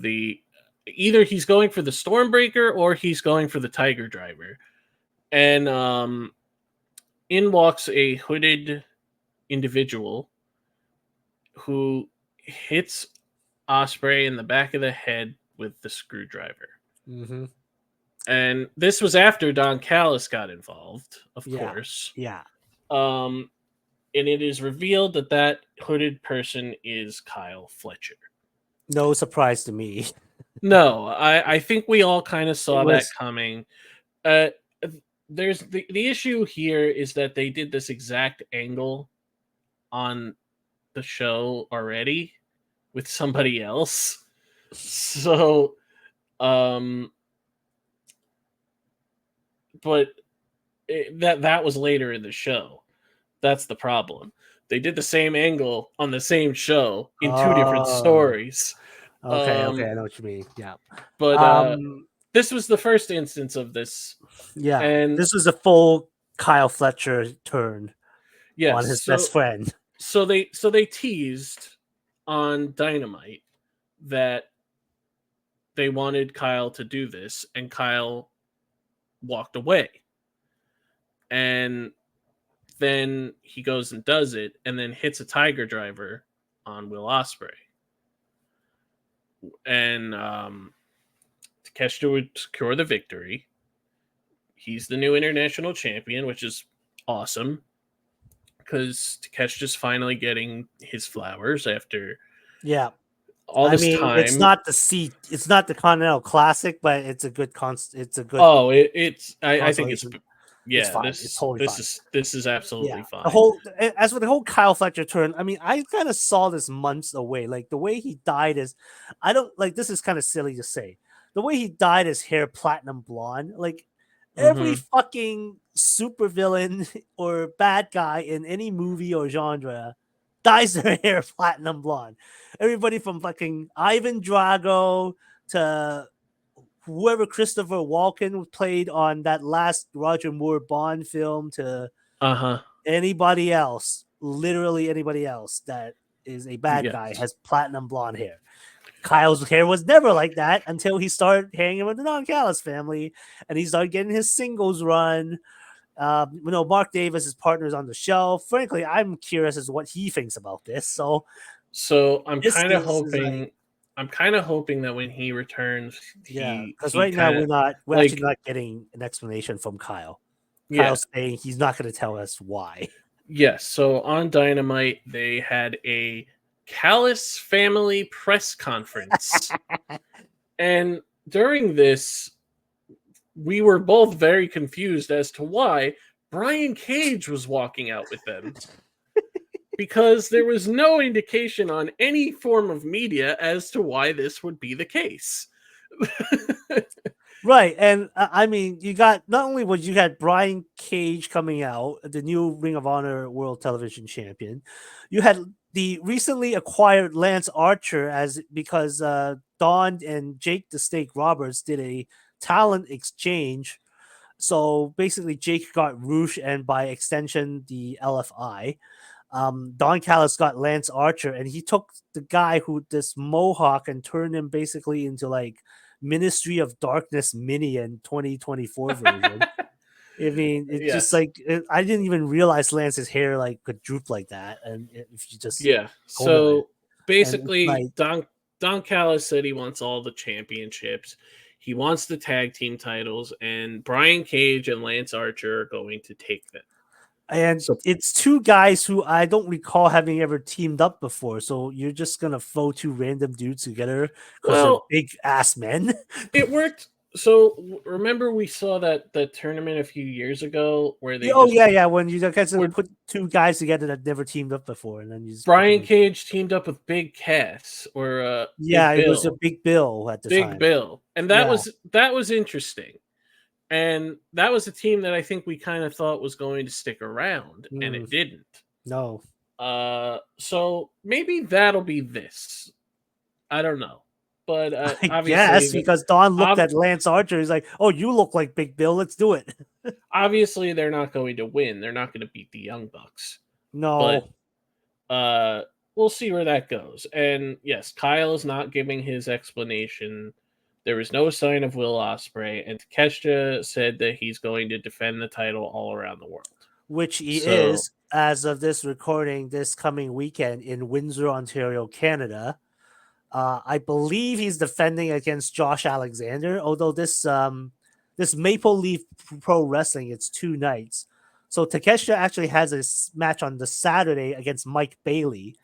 either he's going for the Stormbreaker or he's going for the Tiger Driver. And in walks a hooded individual who hits Ospreay in the back of the head with the screwdriver. Mm-hmm. And this was after Don Callis got involved, of course. Yeah. And it is revealed that hooded person is Kyle Fletcher. No surprise to me. No, I think we all kind of saw that coming. There's the issue here is that they did this exact angle on the show already with somebody else. So, but that was later in the show. That's the problem. They did the same angle on the same show in two different stories. Okay, I know what you mean. Yeah. But this was the first instance of this. Yeah. And this was a full Kyle Fletcher turn on his best friend. So they teased on Dynamite that they wanted Kyle to do this, and Kyle walked away. And then he goes and does it, and then hits a Tiger Driver on Will Ospreay. And Takeshita would secure the victory. He's the new international champion, which is awesome because Takeshita's finally getting his flowers after Yeah. all I this mean, it's time. not it's not the Continental Classic, but it's a good it's a good Oh, it's I think it's consolation. It's yeah. fine. It's totally fine. This is absolutely Yeah. The fine. whole as for the whole Kyle Fletcher turn, I mean, I kind of saw this months away. Like the way he dyed is, I don't like. This is kind of silly to say. The way he dyed his hair platinum blonde, like every Mm-hmm. fucking supervillain or bad guy in any movie or genre dyes their hair platinum blonde. Everybody from fucking Ivan Drago to whoever Christopher Walken played on that last Roger Moore Bond film to Uh-huh. anybody else, literally anybody else that is a bad guy Yes. has platinum blonde hair. Kyle's hair was never like that until he started hanging with the Don Callis family and he started getting his singles run. Mark Davis, his partner's on the show. Frankly, I'm curious as to what he thinks about this. So This is like, I'm kind of hoping that when he returns, yeah, because he right now kind of we're actually like not getting an explanation from Kyle. yeah. Kyle's saying he's not going to tell us why. Yes. So on Dynamite, they had a Callis family press conference. And during this, we were both very confused as to why Brian Cage was walking out with them. Because there was no indication on any form of media as to why this would be the case. Right, and I mean, you got not only was you had Brian Cage coming out, the new Ring of Honor World Television Champion, you had the recently acquired Lance Archer as because Don and Jake the Snake Roberts did a talent exchange. So basically, Jake got Roosh and by extension the LFI. Don Callis got Lance Archer, and he took the guy who this Mohawk and turned him basically into like Ministry of Darkness Minion 2024 version. I mean, it's just Yes. like I didn't even realize Lance's hair like could droop like that, and if you just Yeah. comb it, So and it's basically, like, Don Callis said he wants all the championships. He wants the tag team titles, and Brian Cage and Lance Archer are going to take them. and So it's two guys who I don't recall having ever teamed up before. So you're just gonna throw two random dudes together because they're well, big ass men. it worked. So remember we saw that tournament a few years ago where they Oh just yeah, yeah. When you guys where put two guys together that never teamed up before, and then you just put them Brian in. Cage teamed up with Big Cass or Yeah, Big it was a Bill, big bill at the Big time. Bill, and Yeah. that was interesting. And that was a team that I think we kind of thought was going to stick around, and it didn't. No. So maybe that'll be this. I don't know, but I guess because Don looked ob- at Lance Archer, he's like, "Oh, you look like Big Bill. Let's do it." obviously they're not going to win. They're not going to beat the Young Bucks, but No. we'll see where that goes. And yes, Kyle is not giving his explanation. There was no sign of Will Ospreay, and Takeshita said that he's going to defend the title all around the world. Which he So, is as of this recording this coming weekend in Windsor, Ontario, Canada. I believe he's defending against Josh Alexander. Although this Maple Leaf Pro Wrestling, it's 2 nights. So Takeshita actually has a match on the Saturday against Mike Bailey.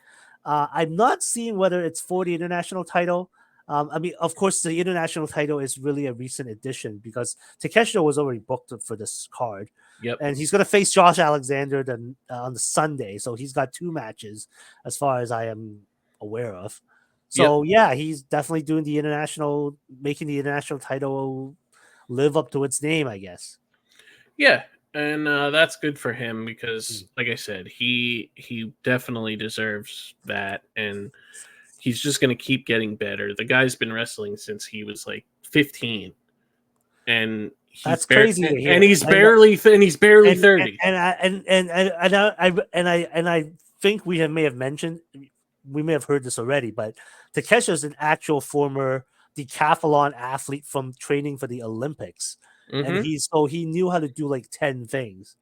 I'm not seeing whether it's for the international title. I mean, of course, the international title is really a recent addition because Takeshita was already booked for this card, yep, and he's going to face Josh Alexander then on the Sunday. So he's got 2 matches, as far as I am aware of. yep, So yeah, he's definitely doing the international, making the international title live up to its name, I guess. yeah, and that's good for him because, like I said, he definitely deserves that, and he's just going to keep getting better. The guy's been wrestling since he was like 15, and That's crazy to and hear. he's barely 30. And I think may have mentioned, we may have heard this already, but Takesha is an actual former decathlon athlete from training for the Olympics, and Mm-hmm. he knew how to do like 10 things.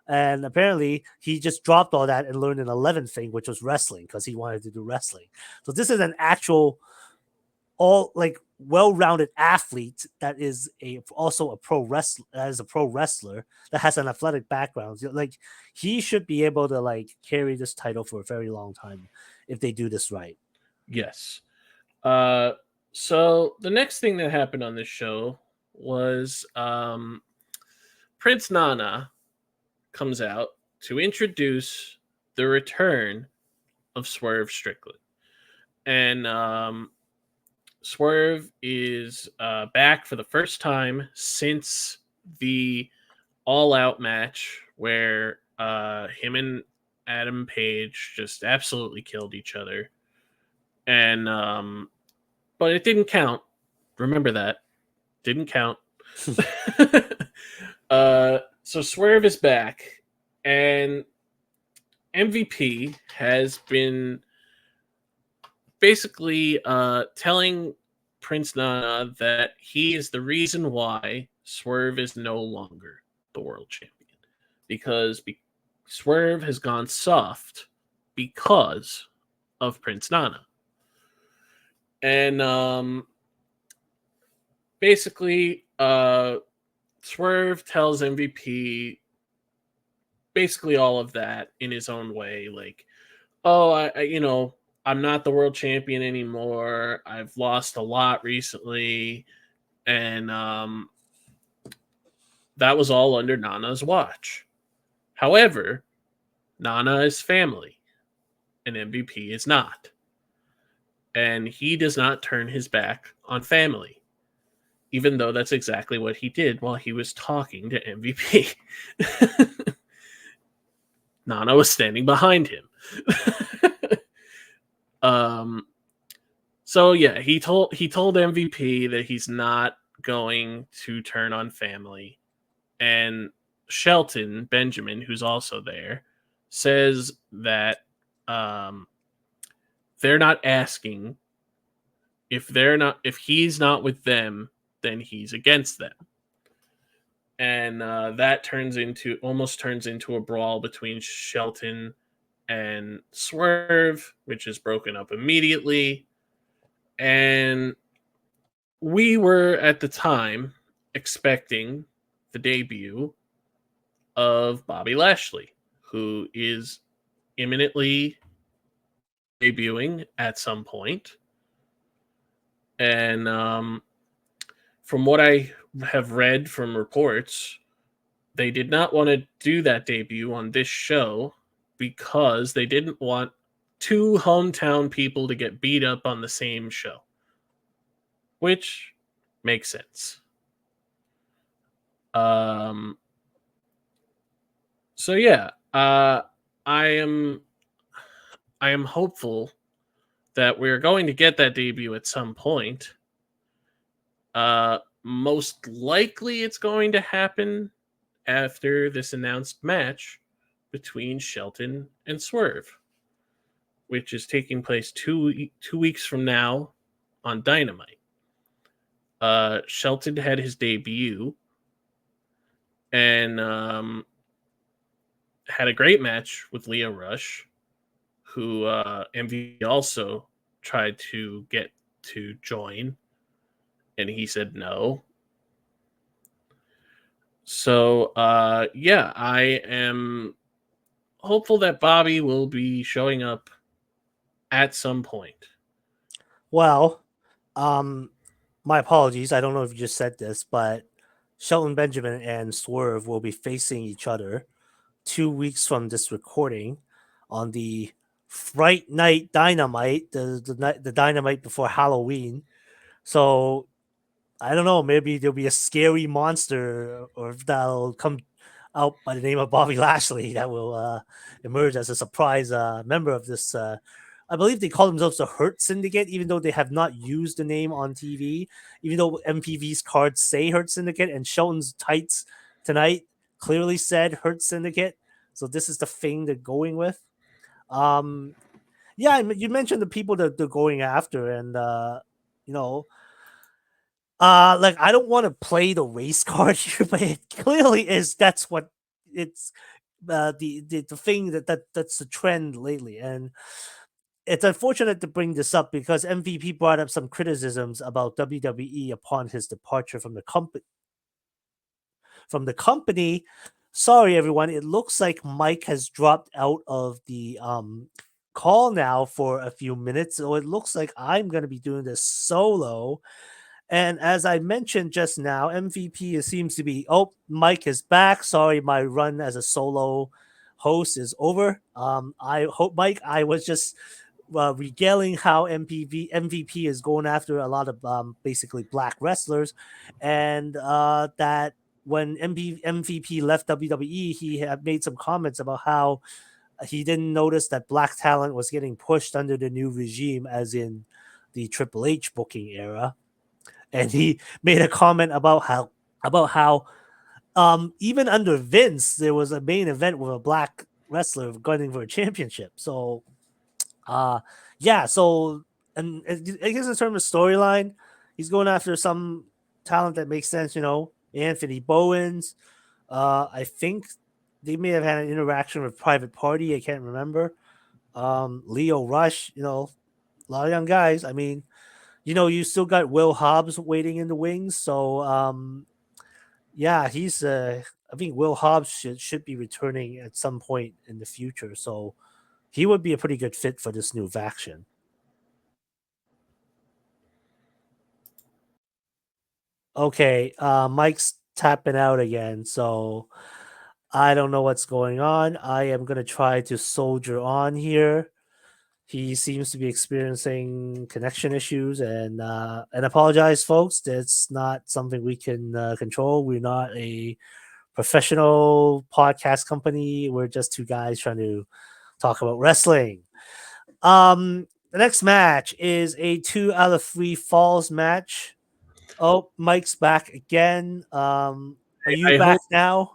And apparently, he just dropped all that and learned an 11th thing, which was wrestling, because he wanted to do wrestling. So this is an actual, all like well-rounded athlete that is also a pro wrestler, that has an athletic background. Like, he should be able to like carry this title for a very long time if they do this right. Yes. Uh, so the next thing that happened on this show was Prince Nana comes out to introduce the return of Swerve Strickland. And Swerve is back for the first time since the All Out match where him and Adam Page just absolutely killed each other. And but it didn't count. Remember that. Didn't count. So Swerve is back, and MVP has been basically telling Prince Nana that he is the reason why Swerve is no longer the world champion. Because Swerve has gone soft because of Prince Nana. And basically, Swerve tells MVP basically all of that in his own way. Like, oh, I'm not the world champion anymore. I've lost a lot recently. And that was all under Nana's watch. However, Nana is family, and MVP is not. And he does not turn his back on family, even though that's exactly what he did while he was talking to MVP. Nana was standing behind him. So yeah, he told MVP that he's not going to turn on family. And Shelton Benjamin, who's also there, says that they're not asking if he's not with them, then he's against them. And that almost turns into a brawl between Shelton and Swerve, which is broken up immediately. And we were at the time expecting the debut of Bobby Lashley, who is imminently debuting at some point. And from what I have read from reports, they did not want to do that debut on this show because they didn't want two hometown people to get beat up on the same show, which makes sense. Um, so yeah, I am hopeful that we're going to get that debut at some point. Most likely it's going to happen after this announced match between Shelton and Swerve, which is taking place 2 weeks from now on Dynamite. Shelton had his debut and had a great match with Leo Rush, who MV also tried to get to join, and he said no. So, yeah, I am hopeful that Bobby will be showing up at some point. Well, my apologies. I don't know if you just said this, but Shelton Benjamin and Swerve will be facing each other 2 weeks from this recording on the Fright Night Dynamite, the Dynamite before Halloween. So I don't know. Maybe there'll be a scary monster, or if that'll come out by the name of Bobby Lashley that will emerge as a surprise member of this. I believe they call themselves the Hurt Syndicate, even though they have not used the name on TV. Even though MPV's cards say Hurt Syndicate, and Shelton's tights tonight clearly said Hurt Syndicate. So this is the thing they're going with. Yeah, you mentioned the people that they're going after, and you know, like I don't want to play the race card here, but it clearly is. That's what it's the thing that's the trend lately, and it's unfortunate to bring this up because MVP brought up some criticisms about WWE upon his departure from the company. Sorry, everyone. It looks like Mike has dropped out of the call now for a few minutes, so it looks like I'm going to be doing this solo. And as I mentioned just now, MVP seems to be. Oh, Mike is back. Sorry, my run as a solo host is over. I hope, Mike, I was just regaling how MVP is going after a lot of basically black wrestlers, and that when MVP left WWE, he had made some comments about how he didn't notice that black talent was getting pushed under the new regime, as in the Triple H booking era, and he made a comment about how even under Vince there was a main event with a black wrestler gunning for a championship. So uh yeah, so and I guess in terms of storyline, he's going after some talent that makes sense, Anthony Bowens. I think they may have had an interaction with Private Party, I can't remember. Leo Rush, a lot of young guys. I mean, you still got Will Hobbs waiting in the wings. So yeah, he's I think Will Hobbs should be returning at some point in the future. So he would be a pretty good fit for this new faction. Okay, Mike's tapping out again, so I don't know what's going on. I am gonna try to soldier on here. He seems to be experiencing connection issues, and apologize, folks. That's not something we can control. We're not a professional podcast company. We're just two guys trying to talk about wrestling. The next match is a 2 out of 3 falls match. Oh, Mike's back again. Are you I back hope. now?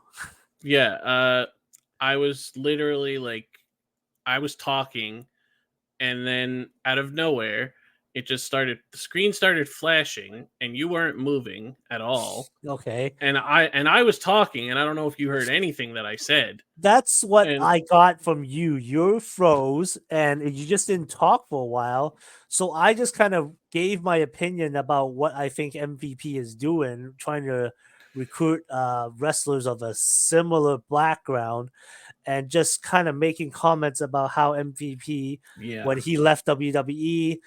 Yeah. I was literally like, I was talking, and then out of nowhere, it just started. The screen started flashing, and you weren't moving at all. Okay. And I was talking, and I don't know if you heard anything that I said. That's what And I got from you. You froze and you just didn't talk for a while. So I just kind of gave my opinion about what I think MVP is doing, trying to recruit wrestlers of a similar background, and just kind of making comments about how MVP, yeah, when he left WWE,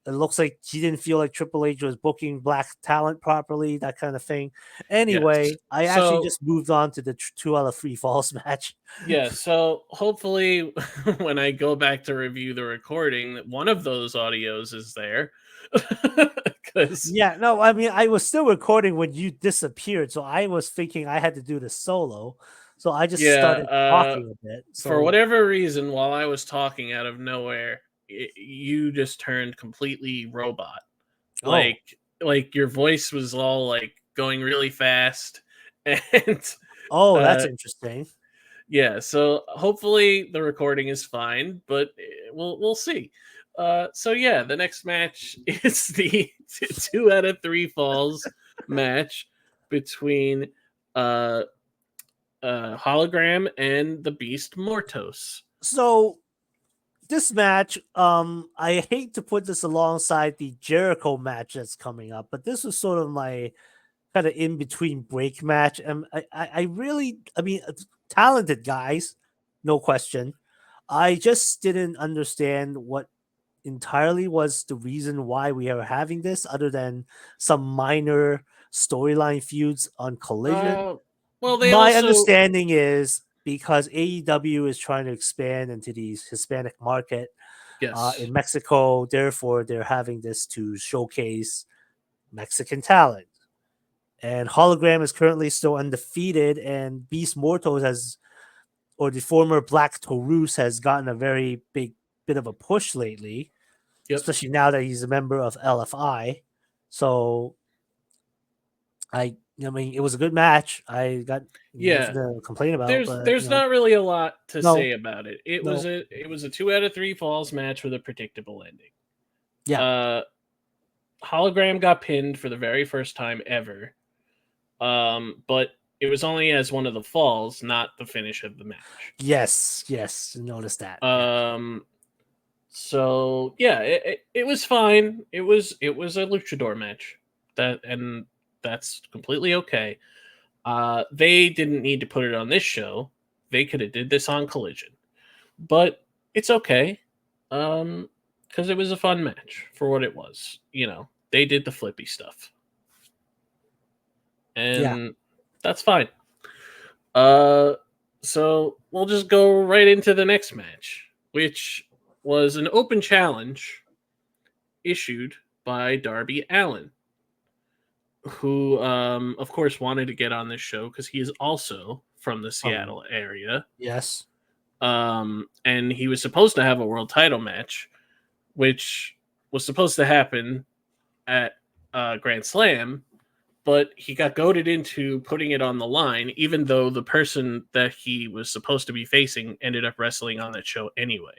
it looks like he didn't feel like Triple H was booking black talent properly, that kind of thing. yes. Anyway, I actually So just moved on to the 2 out of 3 falls match. yeah, so hopefully when I go back to review the recording, that one of those audios is there. Because Yeah, no, I mean, I was still recording when you disappeared, so I was thinking I had to do the solo. So I just yeah, started talking a bit. for So, whatever reason, while I was talking out of nowhere, you just turned completely robot. oh, Like like your voice was all like going really fast, and oh, that's uh interesting. yeah, so hopefully the recording is fine, but we'll see. So yeah, the next match is the 2 out of 3 falls match between uh, Hologram and the Beast Mortos. So this match, I hate to put this alongside the Jericho match that's coming up, but this was sort of my kind of in between break match. And I really, I mean, talented guys, no question. I just didn't understand what entirely was the reason why we are having this, other than some minor storyline feuds on Collision. Uh, well, they My also understanding is because AEW is trying to expand into the Hispanic market yes, in Mexico, therefore they're having this to showcase Mexican talent. And Hologram is currently still undefeated, and Beast Mortos has, or the former Black Taurus, has gotten a very big bit of a push lately, yep. especially now that he's a member of LFI. So I I mean, it was a good match. I got nothing Yeah, to complain about, but there's not really a lot to no, say about it. no, It was a 2 out of 3 falls match with a predictable ending. yeah, Uh, Hologram got pinned for the very first time ever, but it was only as one of the falls, not the finish of the match. yes, notice that. Yeah, Um, so yeah, it was fine. It was a luchador match and that's completely okay. They didn't need to put it on this show. They could have did this on Collision, but it's okay. Because it was a fun match for what it was. They did the flippy stuff, yeah, and that's fine. Uh, so we'll just go right into the next match, which was an open challenge issued by Darby Allen, who, of course, wanted to get on this show because he is also from the um, Seattle area. yes, And he was supposed to have a world title match, which was supposed to happen at Grand Slam, but he got goaded into putting it on the line, even though the person that he was supposed to be facing ended up wrestling on that show anyway,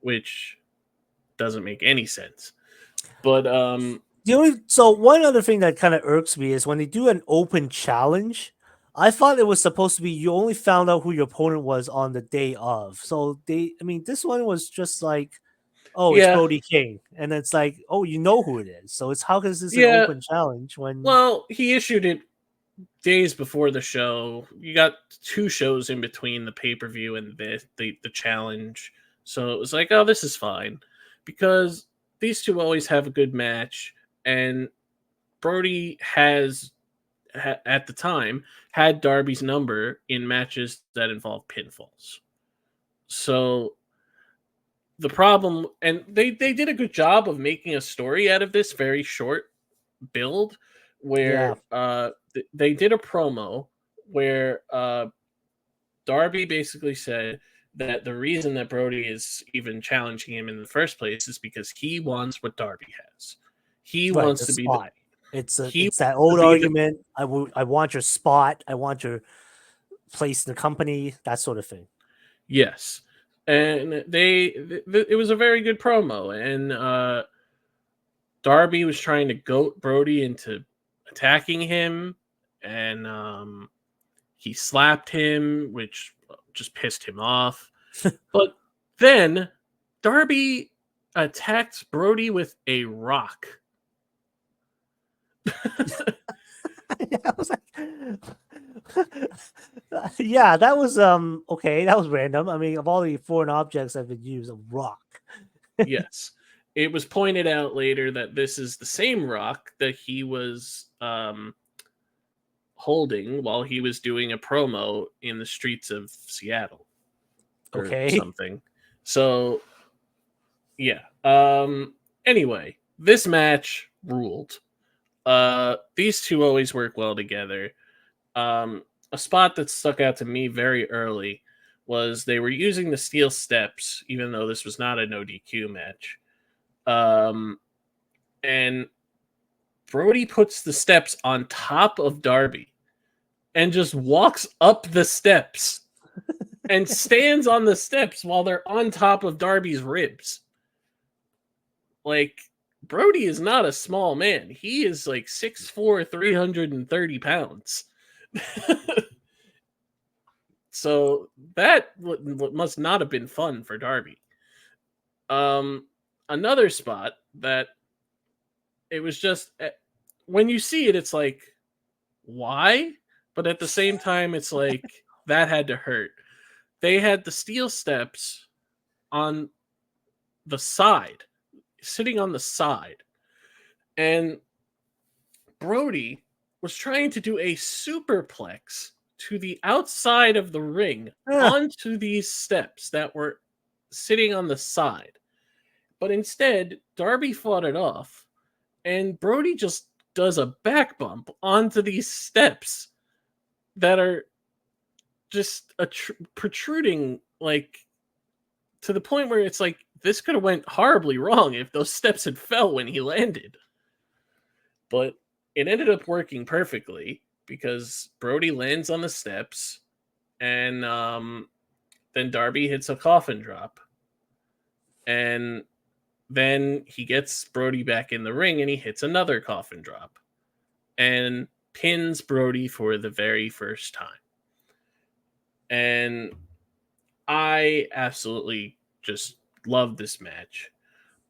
which doesn't make any sense. But so one other thing that kind of irks me is when they do an open challenge. I thought it was supposed to be you only found out who your opponent was on the day of. So I mean, this one was just like, oh, it's yeah, Brody King, and it's like, oh, you know who it is. So it's how is this an yeah. open challenge when? Well, he issued it days before the show. You got 2 shows in between the pay per view and the challenge, so it was like, oh, this is fine, because these two always have a good match, and Brody at the time had Darby's number in matches that involve pinfalls. So the problem, and they did a good job of making a story out of this very short build, Yeah, where they did a promo where Darby basically said that the reason that Brody is even challenging him in the first place is because he wants what Darby has. He right. wants The to be the spot. he It's that wants to old be the argument. I want your spot. I want your place in the company. That sort of thing. yes. And it was a very good promo, and Darby was trying to goat Brody into attacking him, and he slapped him, which just pissed him off. But then Darby attacked Brody with a rock. Yeah, I was like, yeah, that was okay. That was random. I mean, of all the foreign objects I've been used, a rock. Yes. It was pointed out later that this is the same rock that he was holding while he was doing a promo in the streets of Seattle or Okay. something. So, yeah. Anyway, this match ruled. These two always work well together. A spot that stuck out to me very early was they were using the steel steps, even though this was not a no DQ match. And Brody puts the steps on top of Darby and just walks up the steps and stands on the steps while they're on top of Darby's ribs. Like, Brody is not a small man. He is like 6'4", 330 pounds. So that must not have been fun for Darby. Another spot that it was just, when you see it, it's like, why? But at the same time, it's like, that had to hurt. They had the steel steps on the side, sitting on the side, and Brody was trying to do a superplex to the outside of the ring Ah, onto these steps that were sitting on the side. But instead, Darby fought it off, and Brody just does a back bump onto these steps that are just protruding, like, to the point where it's like, this could have went horribly wrong if those steps had fell when he landed. But it ended up working perfectly because Brody lands on the steps, and then Darby hits a coffin drop, and then he gets Brody back in the ring and he hits another coffin drop and pins Brody for the very first time. And I absolutely just love this match.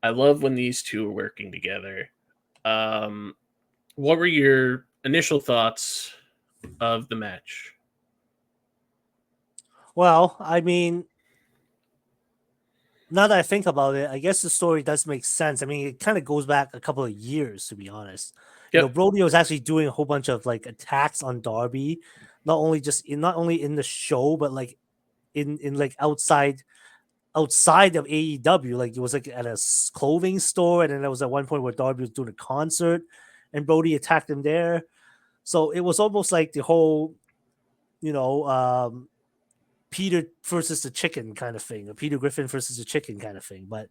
I love when these two are working together. Um, what were your initial thoughts of the match? Well, I mean, now that I think about it, I guess the story does make sense. I mean, it kind of goes back a couple of years, to be honest. Yep. Brody was actually doing a whole bunch of like attacks on Darby, not only in the show, but like in like outside of AEW. Like it was like at a clothing store, and then there was at one point where Darby was doing a concert, and Brody attacked him there. So it was almost like the whole, you know, Peter versus the chicken kind of thing, or Peter Griffin versus the chicken kind of thing. But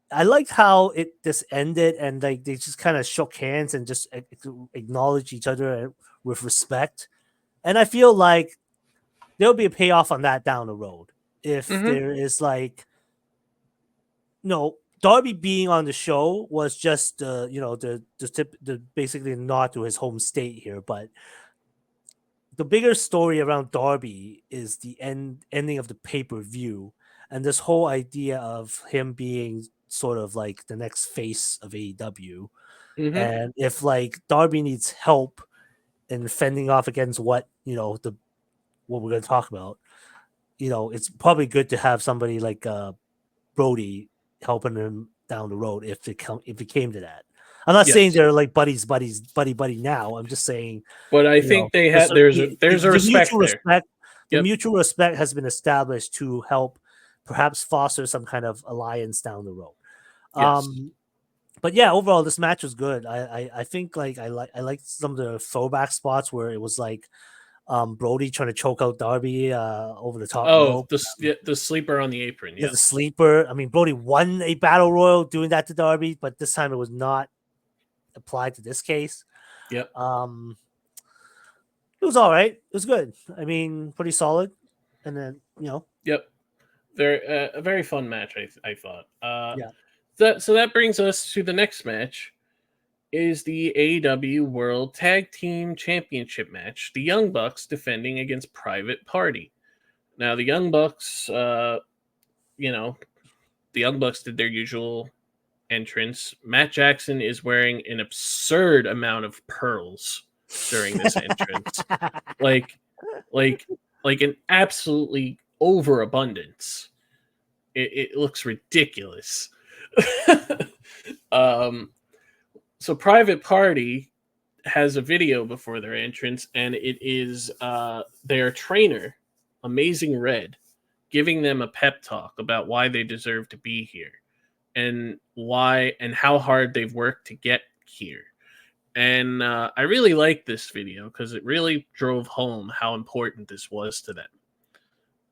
I liked how it just ended, and like they just kind of shook hands and just acknowledged each other with respect. And I feel like there'll be a payoff on that down the road if Mm-hmm. there is like, Darby being on the show was just the basically nod to his home state here, but the bigger story around Darby is the ending of the pay-per-view, and this whole idea of him being sort of like the next face of AEW. Mm-hmm. And if like Darby needs help in fending off against what we're going to talk about, it's probably good to have somebody like Brody helping him down the road if it came to that. I'm not saying Yes. they're like buddy now. I'm just saying, But I think they had there's a the respect mutual there. respect, Yep. has been established to help perhaps foster some kind of alliance down the road. Yes. But yeah, overall this match was good. I think like I like some of the throwback spots where it was like Brody trying to choke out Darby over the top Oh, rope. the sleeper on the apron. Yeah, the Yes. sleeper. I mean, Brody won a battle royal doing that to Darby, but this time it was not applied to this case. Yep. Um, it was all right. It was good. I mean, pretty solid. And then Yep. A very fun match. I thought. yeah. That brings us to the next match. Is the AEW World Tag Team Championship match. The Young Bucks defending against Private Party. Now the Young Bucks, you know, the Young Bucks did their usual entrance. Matt Jackson is wearing an absurd amount of pearls during this entrance. Like like like an absolutely overabundance. It looks ridiculous. um so Private Party has a video before their entrance, and it is their trainer, Amazing Red, giving them a pep talk about why they deserve to be here and why and how hard they've worked to get here. And I really like this video because it really drove home how important this was to them.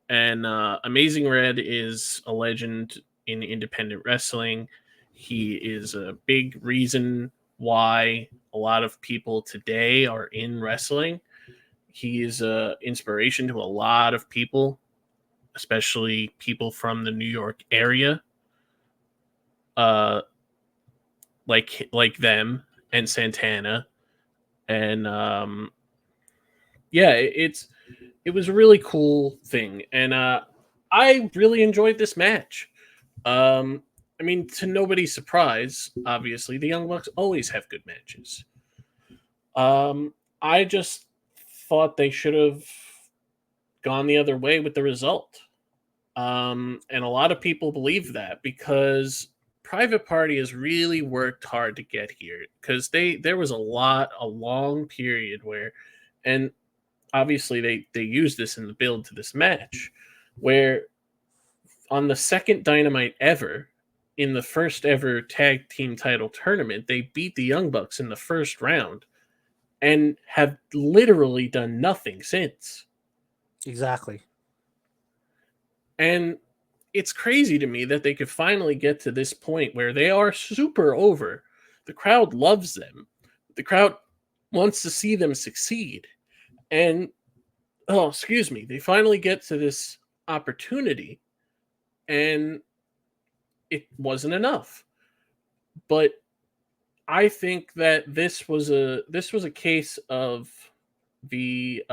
And Amazing Red is a legend in independent wrestling. He is a big reason why a lot of people today are in wrestling. He is a inspiration to a lot of people, especially people from the New York area, uh, like them and Santana. And yeah, it was a really cool thing, and I really enjoyed this match. I mean, to nobody's surprise, obviously, the Young Bucks always have good matches. I just thought they should have gone the other way with the result. And a lot of people believe that because Private Party has really worked hard to get here because there was a long period where, and obviously they used this in the build to this match, where on the second Dynamite ever, in the first ever tag team title tournament, they beat the Young Bucks in the first round and have literally done nothing since. Exactly. And it's crazy to me that they could finally get to this point where they are super over. The crowd loves them. The crowd wants to see them succeed. And oh, excuse me, they finally get to this opportunity and it wasn't enough. But I think that this was a case of the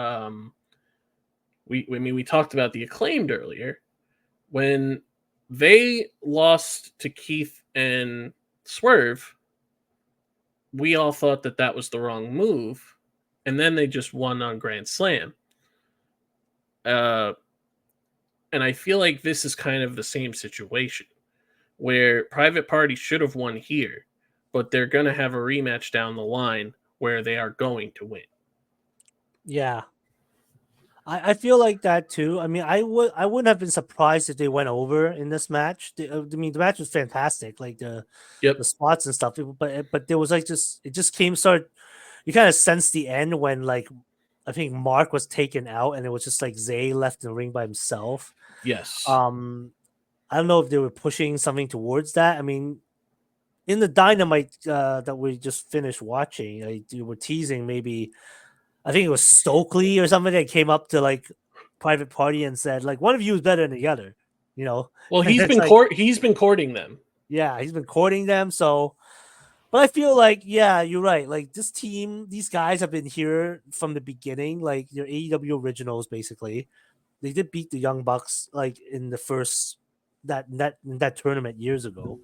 we talked about the Acclaimed earlier when they lost to Keith and Swerve. We all thought that that was the wrong move, and then they just won on Grand Slam. Uh, and I feel like this is kind of the same situation where Private Party should have won here, but they're going to have a rematch down the line where they are going to win. Yeah, I feel like that too. I mean, I wouldn't have been surprised if they went over in this match. I mean, the match was fantastic, like the Yep. spots and stuff. But there was like just it just came start. You kind of sense the end when like I think Mark was taken out and it was just like Zay left in the ring by himself. Yes. Um, I don't know if they were pushing something towards that. I mean, in the Dynamite that we just finished watching, like, they were teasing maybe I think it was Stokely or something that came up to like Private Party and said like one of you is better than the other, you know. Well, And it's like he's been courting them. yeah, he's been courting them. So, but I feel like yeah, you're right. Like this team, these guys have been here from the beginning. Like they're AEW originals basically. They did beat the Young Bucks like in the first that tournament years ago.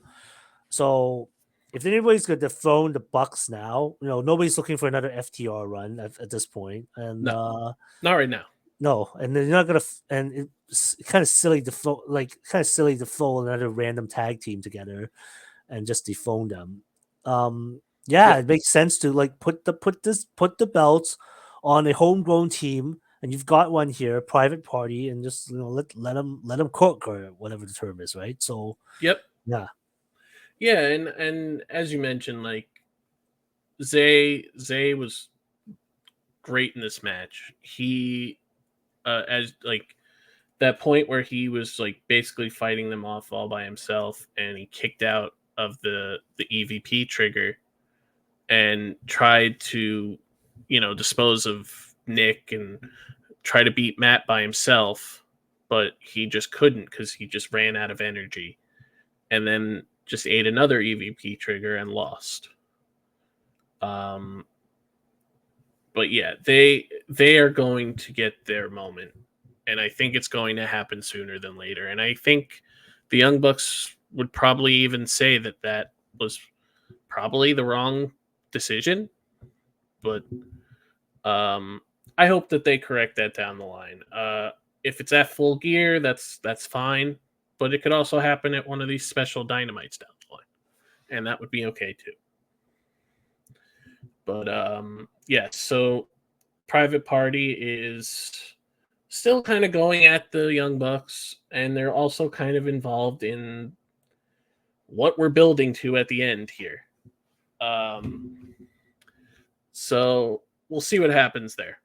So if anybody's going to dethrone the Bucks now, nobody's looking for another FTR run at this point, and No, not right now. no, and they're not gonna. And it's kind of silly to throw another random tag team together and just dethrone them. Yeah, Yep. it makes sense to like put the belts on a homegrown team, and you've got one here, Private Party, and just let them cook or whatever the term is, right? So Yep. yeah, Yeah, and as you mentioned, like Zay was great in this match. He as like that point where he was like basically fighting them off all by himself and he kicked out of the EVP trigger and tried to dispose of Nick and try to beat Matt by himself, but he just couldn't because he just ran out of energy and then just ate another EVP trigger and lost. Um, but yeah, they are going to get their moment, and I think it's going to happen sooner than later. And I think the Young Bucks would probably even say that that was probably the wrong decision, but I hope that they correct that down the line. If it's at Full Gear, that's fine, but it could also happen at one of these special dynamites down the line, and that would be okay too. But yeah, so Private Party is still kind of going at the Young Bucks, and they're also kind of involved in what we're building to at the end here. Um, so we'll see what happens there.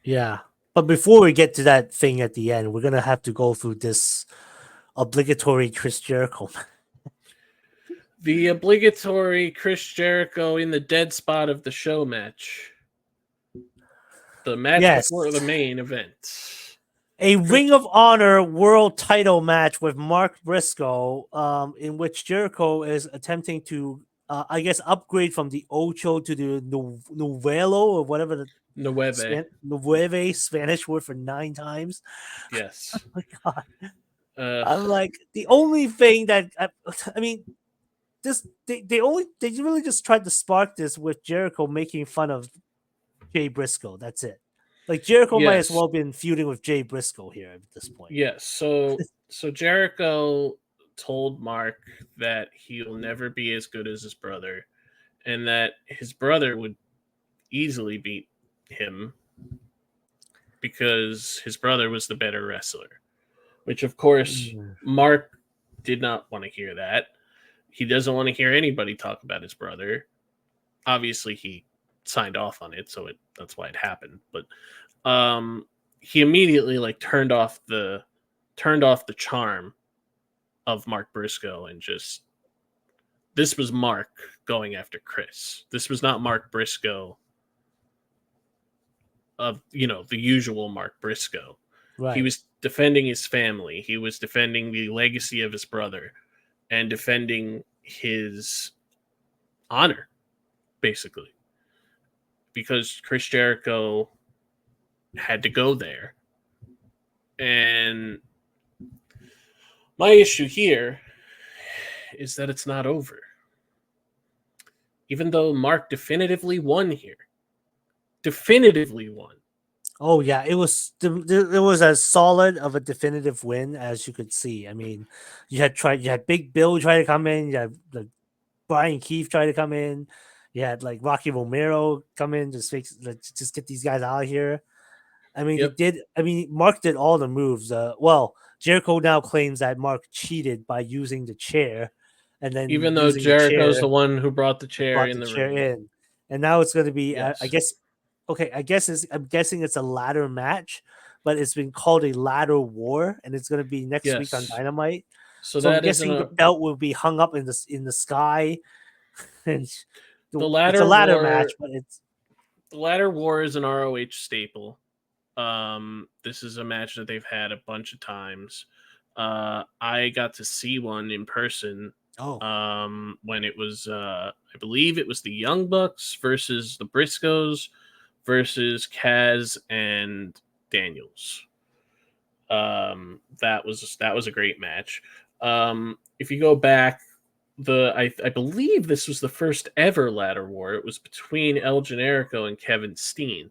yeah. But before we get to that thing at the end, we're gonna have to go through this obligatory Chris Jericho. The obligatory Chris Jericho in the dead spot of the show match. The match before the Yes, main event. a Chris, Ring of Honor World Title match with Mark Briscoe, in which Jericho is attempting to, I guess, upgrade from the Ocho to the Novelo or whatever the Nueve. Nueve Spanish word for 9 times. Yes. Oh my God. Uh, I'm like the only thing that I mean, this they really just tried to spark this with Jericho making fun of Jay Briscoe. That's it. Like Jericho might as yes. well been feuding with Jay Briscoe here at this point. Yes. So Jericho told Mark that he'll never be as good as his brother and that his brother would easily beat him because his brother was the better wrestler. Which of course Mm. Mark did not want to hear that. He doesn't want to hear anybody talk about his brother. Obviously he signed off on it, so that's why it happened. But he immediately like turned off the charm of Mark Briscoe and just this was Mark going after Chris. This was not Mark Briscoe of the usual Mark Briscoe. He Right. was defending his family. He was defending the legacy of his brother and defending his honor, basically, because Chris Jericho had to go there. And my issue here is that it's not over. Even though Mark definitively won here. Definitively won. Oh yeah, it was as solid of a definitive win as you could see. I mean, you had Big Bill try to come in, you had like Brian Keefe try to come in, you had like Rocky Romero come in, just get these guys out of here. I mean, Yep. Mark did all the moves. Well, Jericho now claims that Mark cheated by using the chair, and then Even though using the Jericho's chair the one who brought the chair brought in the the chair ring. in, and now it's going to be. I Yes. guess. Okay, I'm guessing it's a ladder match, but it's been called a ladder war, and it's going to be next week on Yes. Dynamite. So So I'm that isn't guessing the a belt will be hung up in the sky, and the it's a ladder ladder match, war. but it's The ladder war is an ROH staple. This is a match that they've had a bunch of times. I got to see one in person. oh When it was, I believe it was the Young Bucks versus the Briscoes versus Kaz and Daniels. That was a great match. If you go back, I believe this was the first ever ladder war. It was between El Generico and Kevin Steen,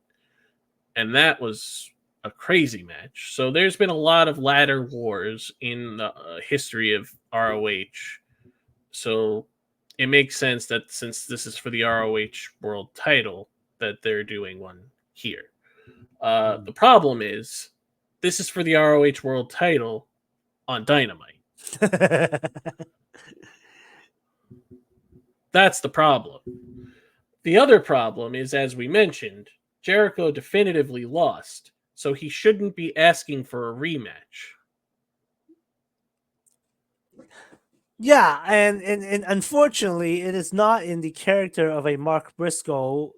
and that was a crazy match. So there's been a lot of ladder wars in the history of ROH. So it makes sense that since this is for the ROH World Title, that they're doing one here. The problem is this is for the ROH World Title on Dynamite. That's the problem. The other problem is, as we mentioned, Jericho definitively lost, so he shouldn't be asking for a rematch. Yeah, and unfortunately, it is not in the character of a Mark Briscoe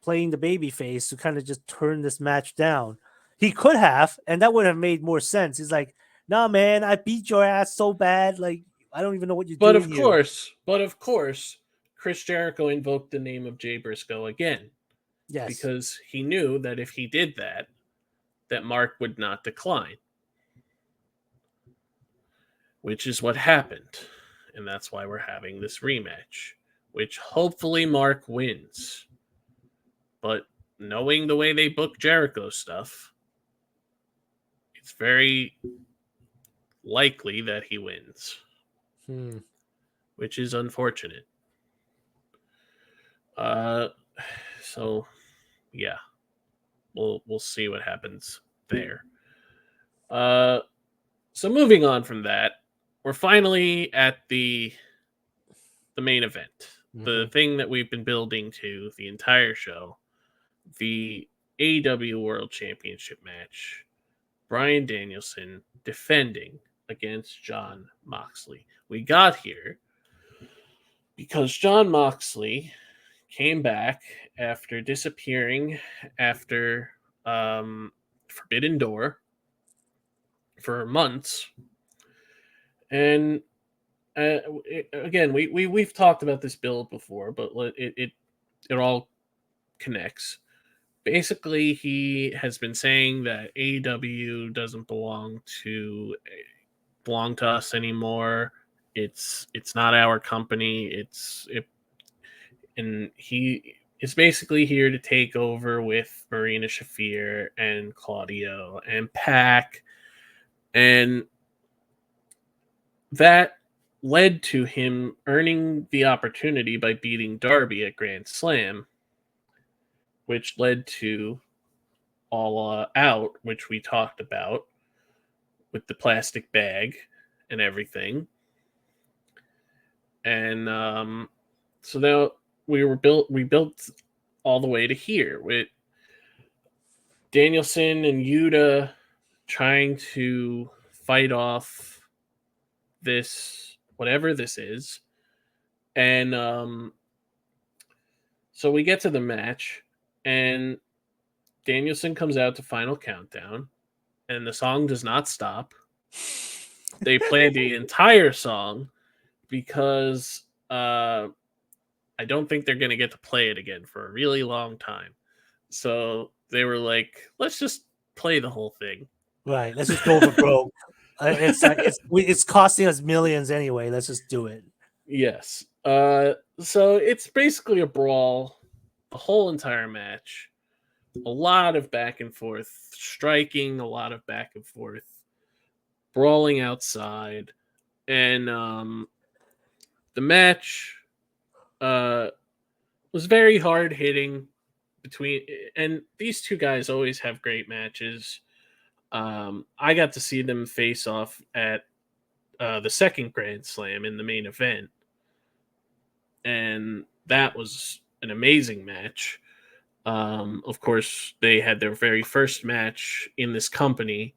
playing the babyface to kind of just turn this match down. He could have, and that would have made more sense. He's like, "Nah, man, I beat your ass so bad, like I don't even know what you're But doing of here." course, but of course, Chris Jericho invoked the name of Jay Briscoe again Yes. because he knew that if he did that, that Mark would not decline, which is what happened. And that's why we're having this rematch, which hopefully Mark wins. But knowing the way they book Jericho stuff, it's very likely that he wins, Hmm. which is unfortunate. Uh, so yeah, we'll see what happens there. Uh, so moving on from that, we're finally at the main event, the Mhm. thing that we've been building to the entire show, the AEW World Championship match. Bryan Danielson defending against Jon Moxley. We got here because Jon Moxley came back after disappearing after Forbidden Door for months. And again, we've talked about this build before, but it all connects. Basically, he has been saying that AEW doesn't belong to us anymore. It's not our company. And he is basically here to take over with Marina Shafir and Claudio and Pac, and that led to him earning the opportunity by beating Darby at Grand Slam, which led to All Out, which we talked about with the plastic bag and everything. And so now we built all the way to here with Danielson and Yuta trying to fight off this whatever this is. And so we get to the match, and Danielson comes out to Final Countdown, and the song does not stop. They play the entire song because I don't think they're going to get to play it again for a really long time. So they were like, let's just play the whole thing. Right. Let's just go for broke. It's costing us millions anyway. Let's just do it. Yes. So it's basically a brawl, the whole entire match. A lot of back and forth, striking, a lot of back and forth, brawling outside, and the match was very hard hitting between, and these two guys always have great matches. I got to see them face off at the second Grand Slam in the main event, and that was an amazing match. Of course, they had their very first match in this company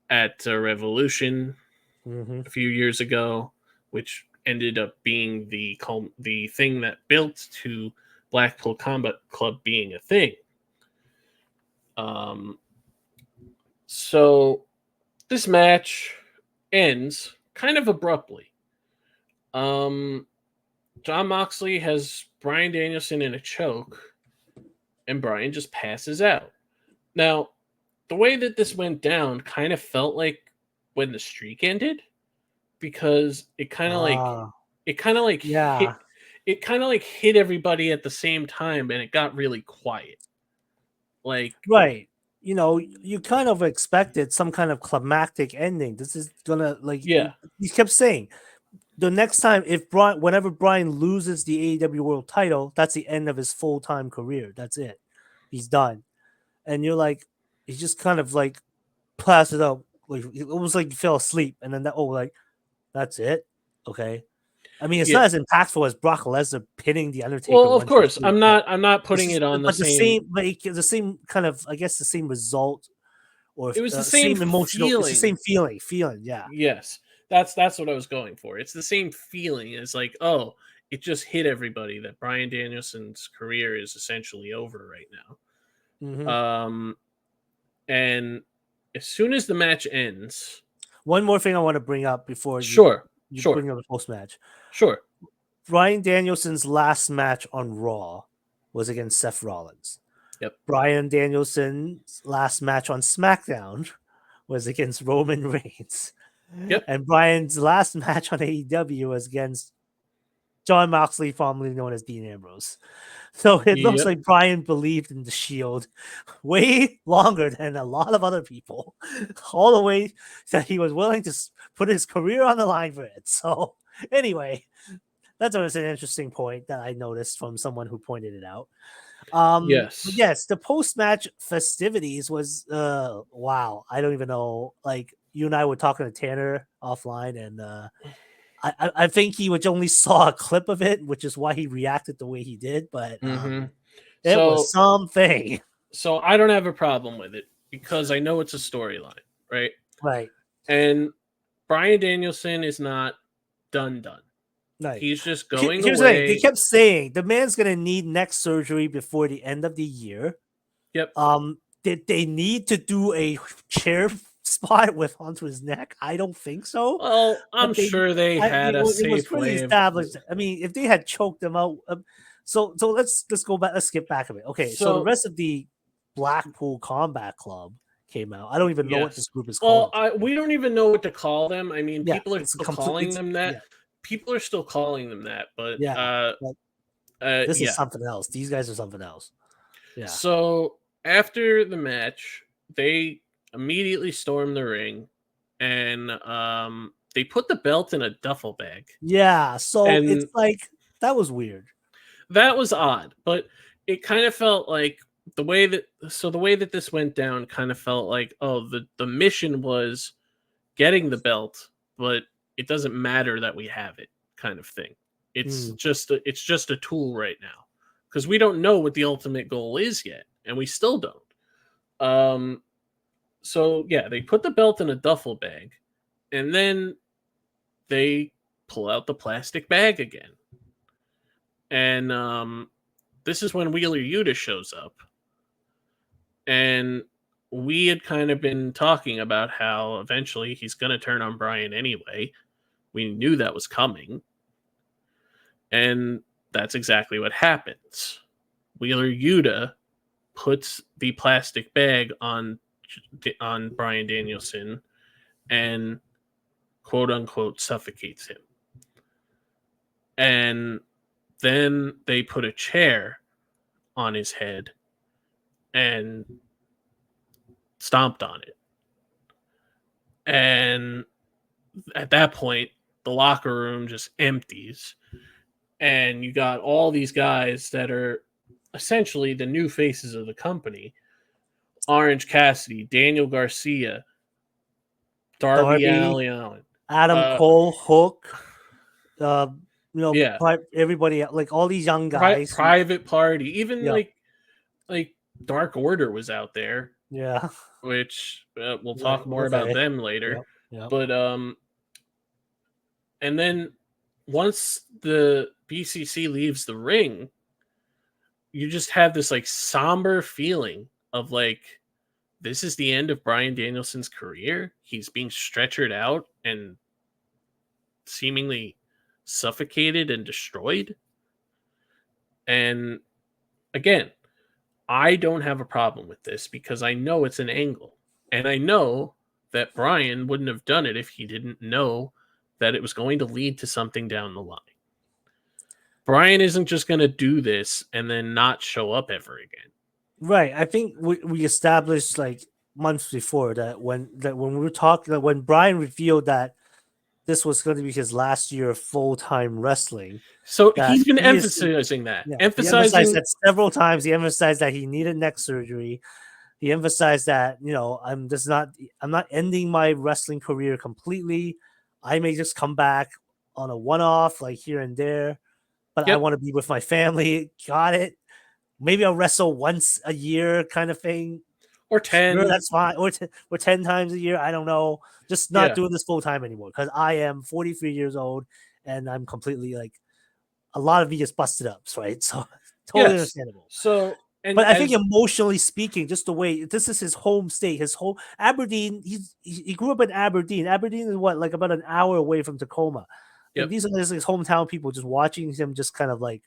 at Revolution Mm-hmm. a few years ago, which ended up being the thing that built to Blackpool Combat Club being a thing. Um, so this match ends kind of abruptly. Um, John Moxley has Bryan Danielson in a choke, and Bryan just passes out. Now, the way that this went down kind of felt like when the streak ended, because Ah, it kind of like hit yeah. it kind of like hit everybody at the same time, and it got really quiet. Like, Right. You kind of expected some kind of climactic ending. This is gonna yeah, he kept saying the next time whenever Brian loses the AEW World Title, that's the end of his full time career. That's it. He's done. And you're like, he just kind of like passed it out. Like it was like he fell asleep, and then that's it. Okay. I mean, it's yeah. not as impactful as Brock Lesnar pinning the Undertaker Well, of 1 2 course, 3, but I'm not this putting is it on the but same. the same kind of, I guess, the same result, or It was the same same emotional. It's the feeling. same feeling. Yeah. Yes, that's what I was going for. It's the same feeling as like, oh, it just hit everybody that Bryan Danielson's career is essentially over right Hmm. now. And as soon as the match ends, One more thing I want to bring up before sure, you sure, bring up the post match. sure, Bryan Danielson's last match on Raw was against Seth Rollins. yep, Bryan Danielson's last match on SmackDown was against Roman Reigns. yep, And Bryan's last match on AEW was against John Moxley, formerly known as Dean Ambrose. So it looks yep, like Bryan believed in the Shield way longer than a lot of other people, all the way that he was willing to put his career on the line for it. So anyway, that's always an interesting point that I noticed from someone who pointed it out. But yes, yes, the post match festivities was wow. I don't even know. Like you and I were talking to Tanner offline, and I think he would only saw a clip of it, which is why he reacted the way he did. But mm-hmm. it was So something. so I don't have a problem with it because I know it's a storyline, right? Right. And Bryan Danielson is not done. Right. He's just going Here's the thing. They away. kept saying the man's gonna need neck surgery before the end of the year. Yep. Did they need to do a chair spot with onto his neck? I don't think so. Well, But I'm sure they had a it was safe pretty way of. established. I mean, if they had choked them out, so let's go back. Let's skip back a bit. Okay, so the So rest of the Blackpool Combat Club came out. I don't even know what this yes. group is Well, called. we don't even know what to call them. I mean, Yeah, people are it's a still complete. calling them that. Yeah, People are still calling them that, but yeah. But this is yeah. something else. These guys are something else. Yeah. So after the match, they immediately storm the ring, and they put the belt in a duffel bag, Yeah, so it's and like that was weird. that was odd. But it kind of felt like the way that this went down kind of felt like, oh, the mission was getting the belt, but it doesn't matter that we have it, kind of thing. Mm, It's just a tool right now because we don't know what the ultimate goal is yet, and we still don't. Um, so yeah, they put the belt in a duffel bag, and then they pull out the plastic bag again, and this is when Wheeler Yuta shows up, And we had kind of been talking about how eventually he's going to turn on Bryan anyway. We knew that was coming. And that's exactly what happens. Wheeler Yuta puts the plastic bag on Bryan Danielson and quote unquote suffocates him. And then they put a chair on his head and stomped on it. And at that point, the locker room just empties. And you got all these guys that are essentially the new faces of the company. Orange Cassidy, Daniel Garcia, Darby Darby, Allin. Adam Cole, Hook, uh, Yeah. everybody, like all these young guys. Private Party. Even Yeah, like Dark Order was out there, yeah, which we'll right. talk more about Okay. them later. Yep, yep. But and then once the BCC leaves the ring, you just have this like somber feeling of like this is the end of Bryan Danielson's career. He's being stretchered out and seemingly suffocated and destroyed. And again, I don't have a problem with this because I know it's an angle. And I know that Bryan wouldn't have done it if he didn't know that it was going to lead to something down the line. Bryan isn't just going to do this and then not show up ever again. Right. I think we established like months before that when we were talking, that when Brian revealed that this was going to be his last year of full time wrestling, So that he's been he is, emphasizing that. yeah, he emphasized Emphasizing, that several times. He emphasized that he needed neck surgery. He emphasized that, I'm not ending my wrestling career completely. I may just come back on a one off, like here and there, but I yep, want to be with my family. Got it. Maybe I'll wrestle once a year, kind of thing. or Sure, 10. that's fine. Or 10 times a year. I don't know. Just not Yeah, doing this full time anymore because I am 43 years old and I'm completely like, a lot of me is busted up, right? So totally yes. understandable. So, and But I think as, emotionally speaking, just the way this is his home state, his home Aberdeen. He grew up in Aberdeen. Aberdeen is what, like about an hour away from Tacoma, and yep, these are his hometown people just watching him, just kind of like,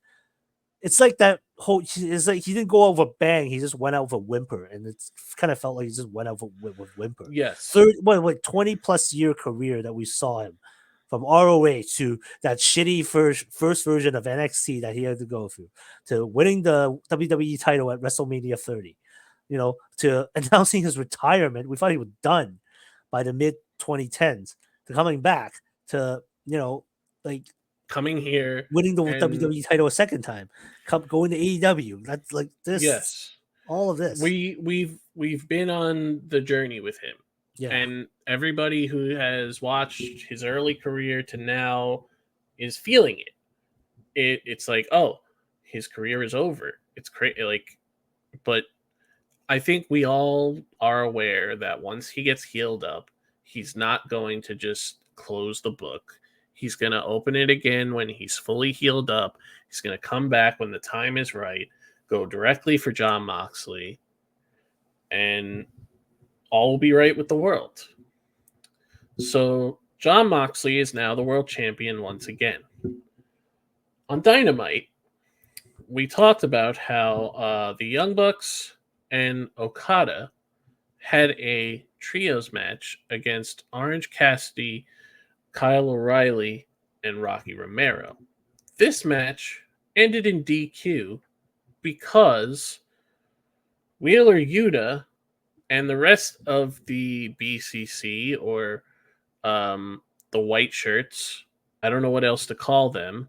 it's like that whole. It's like he didn't go out with a bang. He just went out with a whimper, and it's kind of felt like he just went out with whimper. yes, 20+ year career that we saw him from ROH to that shitty first version of NXT that he had to go through, to winning the WWE title at WrestleMania 30, to announcing his retirement. We thought he was done by the mid 2010s, to coming back to, like coming here winning the and WWE title a second time, going to AEW. That's like this, yes, all of this. we've been on the journey with him, Yeah. and everybody who has watched his early career to now is feeling it. It's like, oh, his career is over. It's crazy, like, but I think we all are aware that once he gets healed up, he's not going to just close the book. He's going to open it again when he's fully healed up. He's going to come back when the time is right, go directly for Jon Moxley, and all will be right with the world. So, Jon Moxley is now the world champion once again. On Dynamite, we talked about how the Young Bucks and Okada had a trios match against Orange Cassidy, Kyle O'Reilly, and Rocky Romero. This match ended in DQ because Wheeler Yuta and the rest of the BCC, or the white shirts, I don't know what else to call them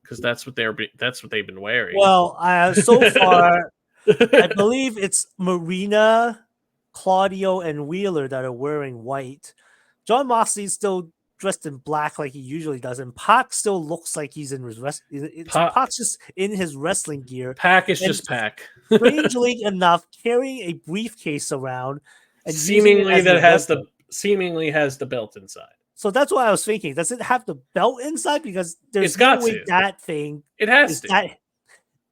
because that's what they've been wearing. Well, so far, I believe it's Marina, Claudio, and Wheeler that are wearing white. John Moxley's still dressed in black like he usually does, and Pac still looks like he's in his Pac's just in his wrestling gear. Pac is and just Pac. Strangely enough, carrying a briefcase around and seemingly seemingly has the belt inside. So that's what I was thinking. Does it have the belt inside? Because there's It's no got way to. that thing It has to.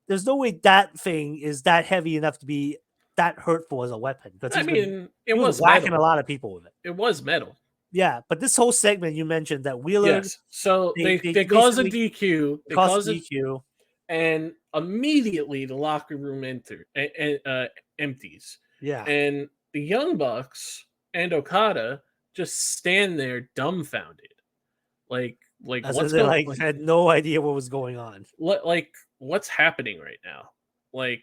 there's no way that thing is that heavy enough to be that hurtful as a weapon because I mean, it he was was whacking a metal. lot of people with it. It was metal. Yeah, but this whole segment you mentioned that Wheeler Yes. So they they cause a basically DQ. They caused cause the a DQ. and immediately the locker room empties, Yeah, and the Young Bucks and Okada just stand there dumbfounded, like as if what's they going, like had no idea what was going on. like what's happening right now, like,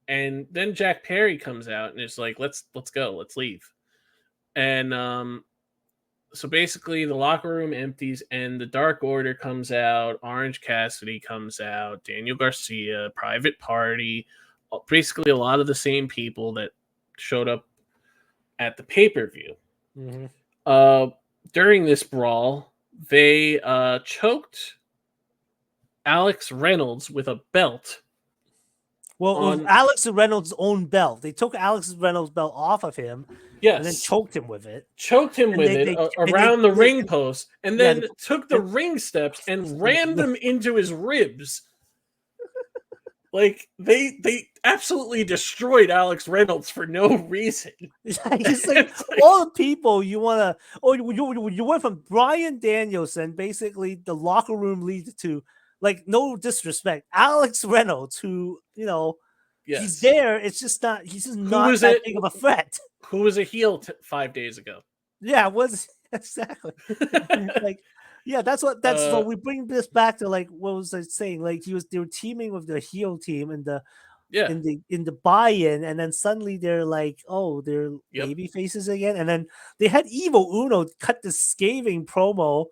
and then Jack Perry comes out and is like, let's go, let's leave, and so basically the locker room empties and the Dark Order comes out, Orange Cassidy comes out, Daniel Garcia, Private Party, basically a lot of the same people that showed up at the pay-per-view. Mm-hmm. Uh, During this brawl, they choked Alex Reynolds with a belt Well, it was on, Alex Reynolds' own belt. They took Alex Reynolds' belt off of him and then yes, choked him with it. choked him And with it around the ring post, and yeah, then took the and, ring steps and and rammed them into his ribs. Like they absolutely destroyed Alex Reynolds for no reason. he's like It's like, all the people you want to. Oh, you went from Bryan Danielson, basically the locker room lead, to like no disrespect, Alex Reynolds, who he's yes. there. It's just not. He's just Who not was that it? big of a threat. Who was a heel 5 days ago? Yeah, was exactly like yeah. That's so uh, we bring this back to like what was I saying? Like they were teaming with the heel team and the yeah, in the buy-in, and then suddenly they're like, oh, they're yep, baby faces again, and then they had Evil Uno cut this scathing promo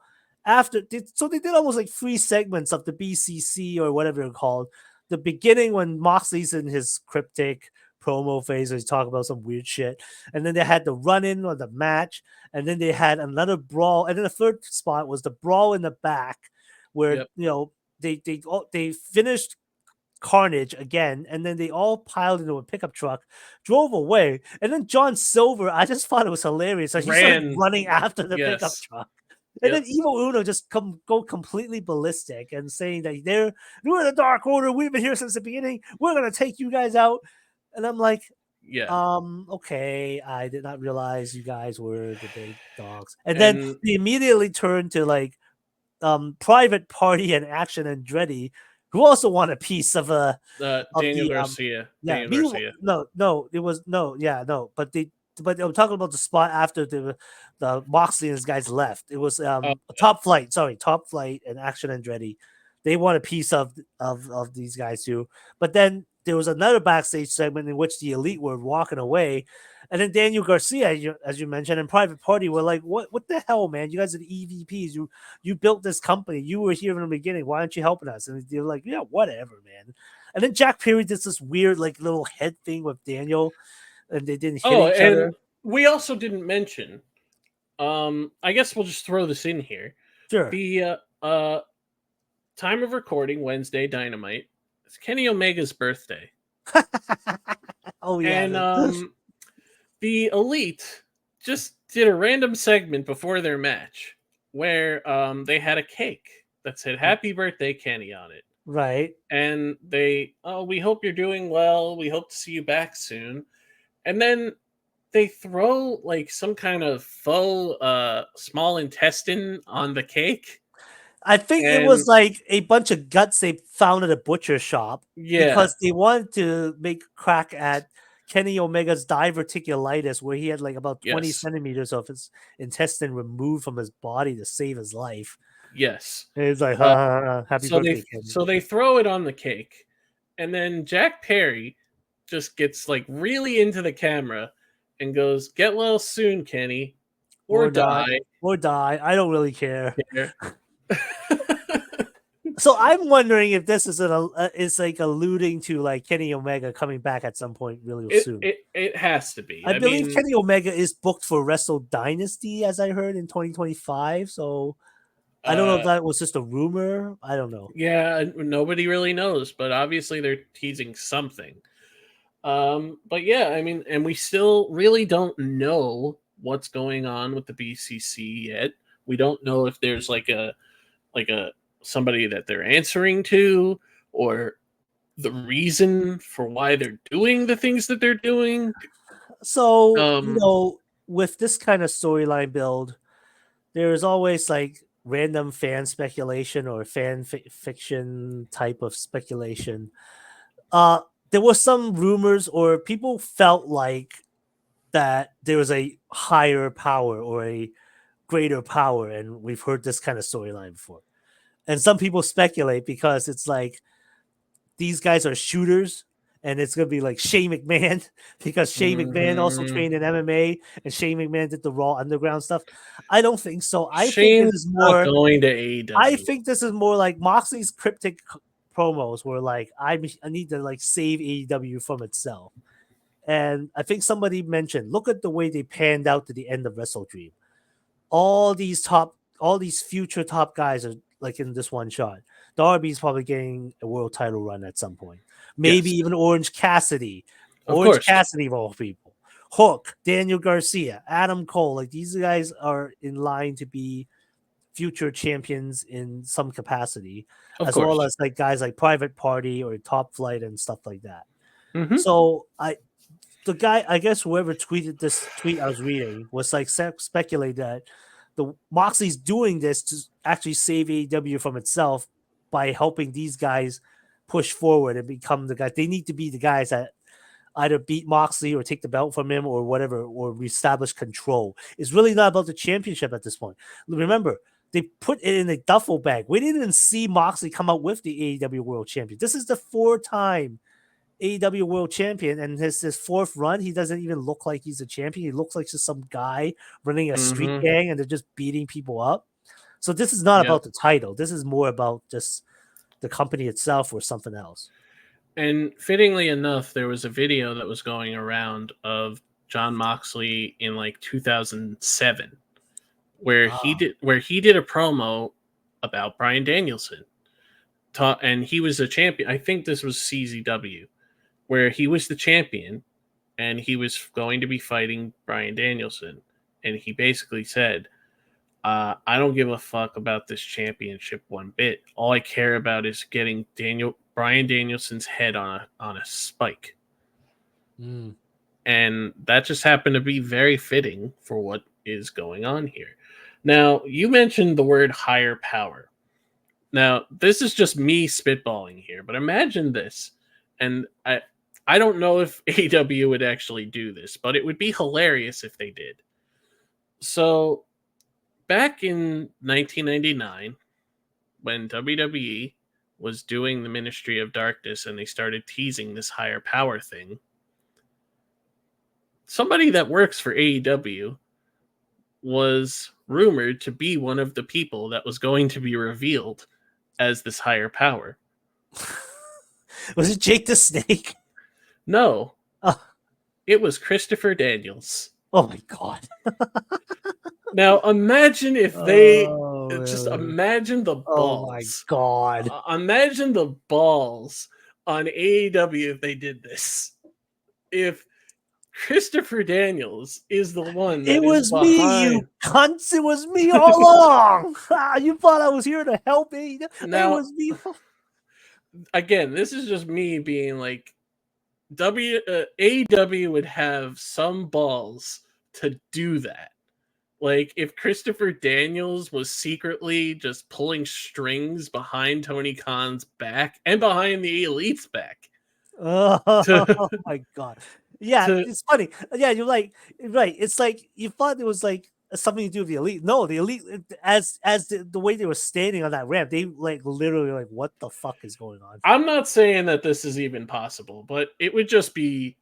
after. So they did almost like 3 segments of the BCC or whatever they're called. The beginning when Moxley's in his cryptic promo phase, where he's talking about some weird shit, and then they had the run-in or the match, and then they had another brawl, and then the third spot was the brawl in the back, where yep. they finished Carnage again, and then they all piled into a pickup truck, drove away, and then John Silver, I just thought it was hilarious. Like he started Ran, running after the pickup yes, truck. And yep, then Evil Uno just go completely ballistic and saying that we're the Dark Order, we've been here since the beginning, we're gonna take you guys out. And I'm like, yeah, okay, I did not realize you guys were the big dogs. And then and they immediately turned to like Private Party and Action Andretti, who also want a piece of Daniel the Garcia, yeah. Daniel Garcia. No, it was no, yeah, no, but I'm talking about the spot after the Moxley and his guys left. It was Oh, Top Flight, sorry, Top Flight and Action Andretti. They want a piece of these guys too. But then there was another backstage segment in which the Elite were walking away, and then Daniel Garcia, as you mentioned, and Private Party were like, "What the hell, man? You guys are the EVPs. You built this company. You were here from the beginning. Why aren't you helping us?" And they're like, "Yeah, whatever, man." And then Jack Perry did this weird like little head thing with Daniel, and they didn't hit oh, each and other. we also didn't mention. I guess we'll just throw this in here. Sure. The time of recording, Wednesday, Dynamite. It's Kenny Omega's birthday, Oh yeah. and the Elite just did a random segment before their match where they had a cake that said "Happy Birthday, Kenny" on it, Right. and we hope you're doing well. We hope to see you back soon, and then they throw like some kind of faux small intestine on the cake, I think it was and like a bunch of guts they found at a butcher shop yeah, because they wanted to make crack at Kenny Omega's diverticulitis, where he had like about 20 yes, centimeters of his intestine removed from his body to save his life. yes. And it's like, ha, Uh, ha, ha, happy birthday, Kenny. so they throw it on the cake, and then Jack Perry just gets like really into the camera and goes, "Get well soon, Kenny, or Or die. die." Or die. I don't really care. Here. So I'm wondering if this is like alluding to like Kenny Omega coming back at some point really soon. It has to be. I I believe mean, Kenny Omega is booked for Wrestle Dynasty, as I heard in 2025. So I don't know if uh, that was just a rumor. I don't know. yeah, nobody really knows, but obviously they're teasing something. But yeah, I mean, and we still really don't know what's going on with the BCC yet. We don't know if there's like a somebody that they're answering to, or the reason for why they're doing the things that they're doing. So, Um, with this kind of storyline build, there's always like random fan speculation or fiction type of speculation. Uh, there was some rumors or people felt like that there was a higher power or a greater power, and we've heard this kind of storyline before. And some people speculate because it's like these guys are shooters, and it's gonna be like Shane McMahon because Shane McMahon also mhm. trained in MMA, and Shane McMahon did the Raw Underground stuff. I don't think so. I think this Shane's is not more. going to I AEW. think this is more like Moxley's cryptic promos, where like I need to like save AEW from itself. And I think somebody mentioned, look at the way they panned out to the end of WrestleDream. All these future top guys are like in this one shot. Darby's probably getting a world title run at some point. Maybe Yes, even Orange Cassidy. of Orange course, Cassidy of all people. Hook, Daniel Garcia, Adam Cole. Like these guys are in line to be future champions in some capacity, of as well course. as like guys like Private Party or Top Flight and stuff like that. Hmm. So the guy, I guess whoever tweeted this tweet I was reading was like speculate that the Moxley's doing this to actually save AEW from itself by helping these guys push forward and become the guys. They need to be the guys that either beat Moxley or take the belt from him or whatever, or reestablish control. It's really not about the championship at this point. Remember, they put it in a duffel bag. We didn't even see Moxley come out with the AEW World Champion. This is the 4-time AEW World Champion, and his fourth run, he doesn't even look like he's a champion. He looks like just some guy running a street Hmm. gang, and they're just beating people up. So this is not Yep. about the title. This is more about just the company itself or something else. And fittingly enough, there was a video that was going around of John Moxley in like 2007, Ah. where he did a promo about Bryan Danielson, and he was a champion. I think this was CZW, where he was the champion, and he was going to be fighting Bryan Danielson, and he basically said, I don't give a fuck about this championship one bit. All I care about is getting Bryan Danielson's head on a spike." Mm. And that just happened to be very fitting for what is going on here. Now, you mentioned the word higher power. Now, this is just me spitballing here, but imagine this. And I don't know if AW would actually do this, but it would be hilarious if they did. So, back in 1999, when WWE was doing the Ministry of Darkness and they started teasing this higher power thing, somebody that works for AEW was rumored to be one of the people that was going to be revealed as this higher power. Was it Jake the Snake? No, Oh, it was Christopher Daniels. oh my god. Now imagine if they Oh, just really? imagine the Oh my balls. god. Imagine the balls on AEW if they did this. If Christopher Daniels is the one It that is was me, you behind. cunts. It was me all along. You thought I was here to help me. It Now, was me. again, this is just me being like, AEW would have some balls to do that. Like if Christopher Daniels was secretly just pulling strings behind Tony Khan's back and behind the Elite's back Oh to my god. Yeah, to it's funny. Yeah, you're like right. It's like you thought it was like something to do with the elite. No, the elite as the way they were standing on that ramp, they like literally like what the fuck is going on? I'm not saying that this is even possible, but it would just be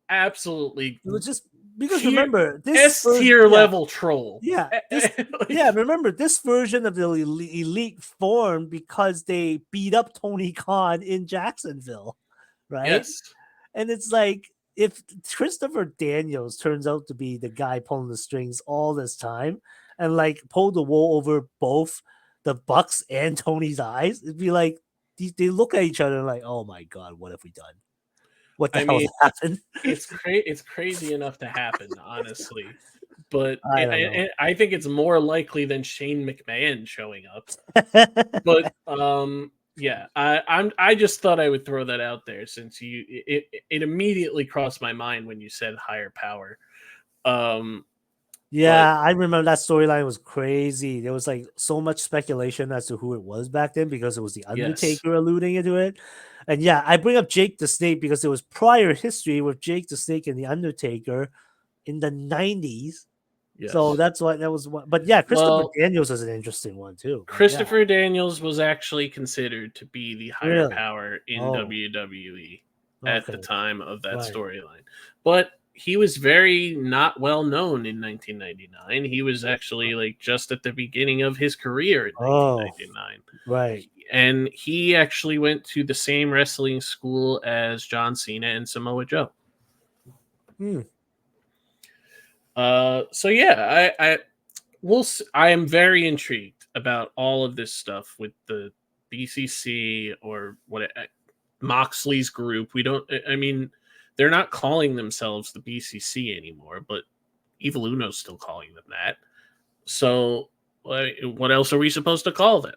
absolutely It was just because tier remember this S first tier yeah, level troll. yeah, this yeah, Like, remember this version of the elite formed because they beat up Tony Khan in Jacksonville, right? yes. And it's like if Christopher Daniels turns out to be the guy pulling the strings all this time and like pull the wool over both the Bucks and Tony's eyes, it'd be like they look at each other and like, oh my god, what have we done? What the I hell mean, happened? it's crazy enough to happen, honestly. But I don't know. I think it's more likely than Shane McMahon showing up. But Yeah, I just thought I would throw that out there since it immediately crossed my mind when you said higher power. Um, but Yeah, I remember that storyline was crazy. There was like so much speculation as to who it was back then because it was the yes, Undertaker alluding into it. And yeah, I bring up Jake the Snake because there was prior history with Jake the Snake and the Undertaker in the 90s. So yes. that's why that was one. But yeah, Christopher Well, Daniels is an interesting one too. But yeah, Christopher Daniels was actually considered to be the higher really. power in Oh, WWE at the okay. time of that Right. storyline. But he was very not well known in 1999. He was actually like just at the beginning of his career in Oh, 1999. right. And he actually went to the same wrestling school as John Cena and Samoa Joe. Hmm. So yeah, I am very intrigued about all of this stuff with the BCC or Moxley's group. We don't. I mean, they're not calling themselves the BCC anymore, but Evil Uno's still calling them that. So, what else are we supposed to call them?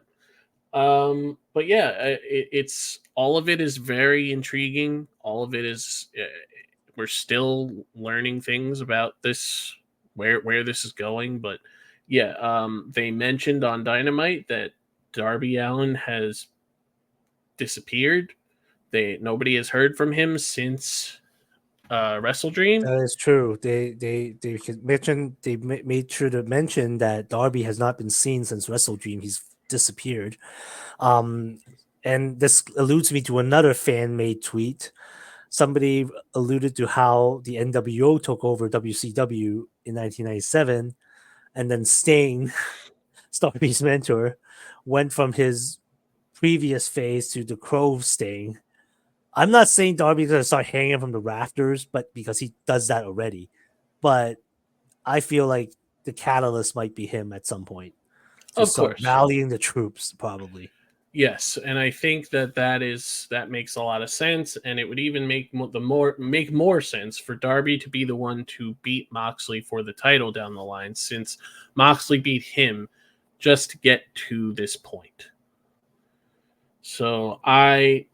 But yeah, it's all of it is very intriguing. All of it is. We're still learning things about this, where this is going, but yeah, they mentioned on Dynamite that Darby Allin has disappeared. Nobody has heard from him since WrestleDream. That is true. They made sure to mention that Darby has not been seen since WrestleDream. He's disappeared. Um, and this alludes me to another fan made tweet. Somebody alluded to how the NWO took over WCW in 1997, and then Sting, Darby's mentor, went from his previous phase to the Crow Sting. I'm not saying Darby's gonna start hanging from the rafters, but because he does that already. But I feel like the catalyst might be him at some point to Of start course, rallying the troops, probably. yes, and I think that makes a lot of sense, and it would even make more sense for Darby to be the one to beat Moxley for the title down the line, since Moxley beat him just to get to this point. So I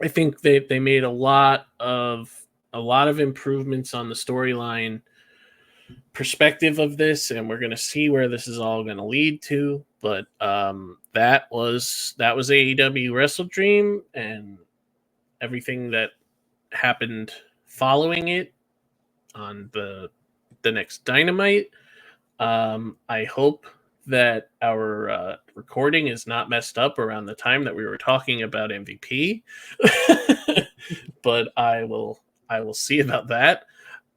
think they made a lot of improvements on the storyline perspective of this, and we're going to see where this is all going to lead to. But that was AEW WrestleDream, and everything that happened following it on the next Dynamite. I hope that our recording is not messed up around the time that we were talking about MVP, but I will see about that.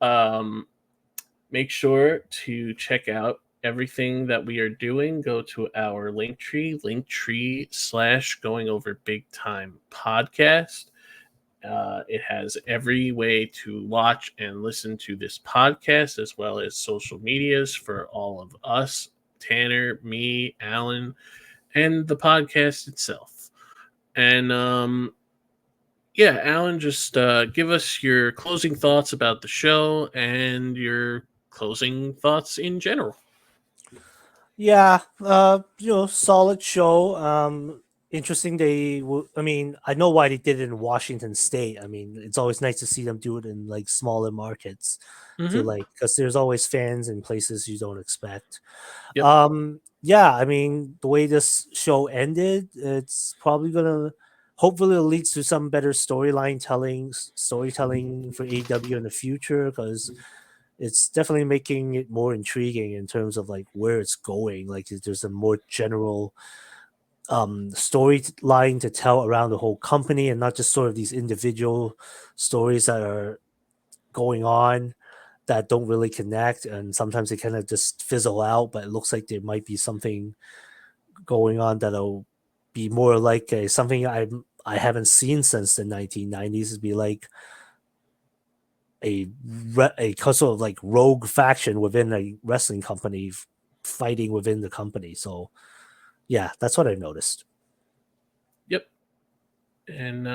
Um, Make sure to check out everything that we are doing. Go to our linktree / going over big time podcast. It has every way to watch and listen to this podcast, as well as social medias for all of us, Tanner, me, Alan, and the podcast itself. And yeah, Alan, just give us your closing thoughts about the show and your closing thoughts in general. Yeah, solid show. Interesting. I mean, I know why they did it in Washington State. I mean, it's always nice to see them do it in like smaller markets, to Mm-hmm. like because there's always fans in places you don't expect. Yep. Yeah, I mean, the way this show ended, it's probably gonna hopefully it leads to some better storytelling for AEW in the future because it's definitely making it more intriguing in terms of like where it's going. Like there's a more general storyline to tell around the whole company and not just sort of these individual stories that are going on that don't really connect and sometimes they kind of just fizzle out, but it looks like there might be something going on that'll be more like a something I haven't seen since the 1990s. It'd be like a sort of like rogue faction within a wrestling company fighting within the company. So yeah, that's what I noticed. Yep. And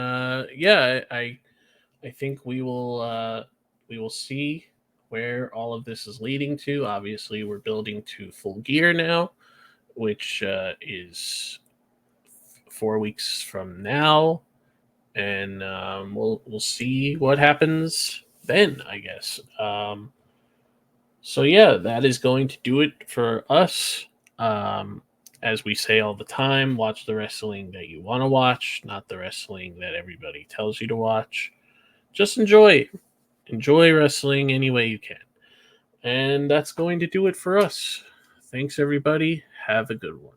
yeah, I think we will see where all of this is leading to. Obviously, we're building to Full Gear now, which is 4 weeks from now, and we'll see what happens then, I guess. So yeah, that is going to do it for us. As we say all the time, watch the wrestling that you want to watch, not the wrestling that everybody tells you to watch. Just enjoy wrestling any way you can. And that's going to do it for us. Thanks, everybody. Have a good one.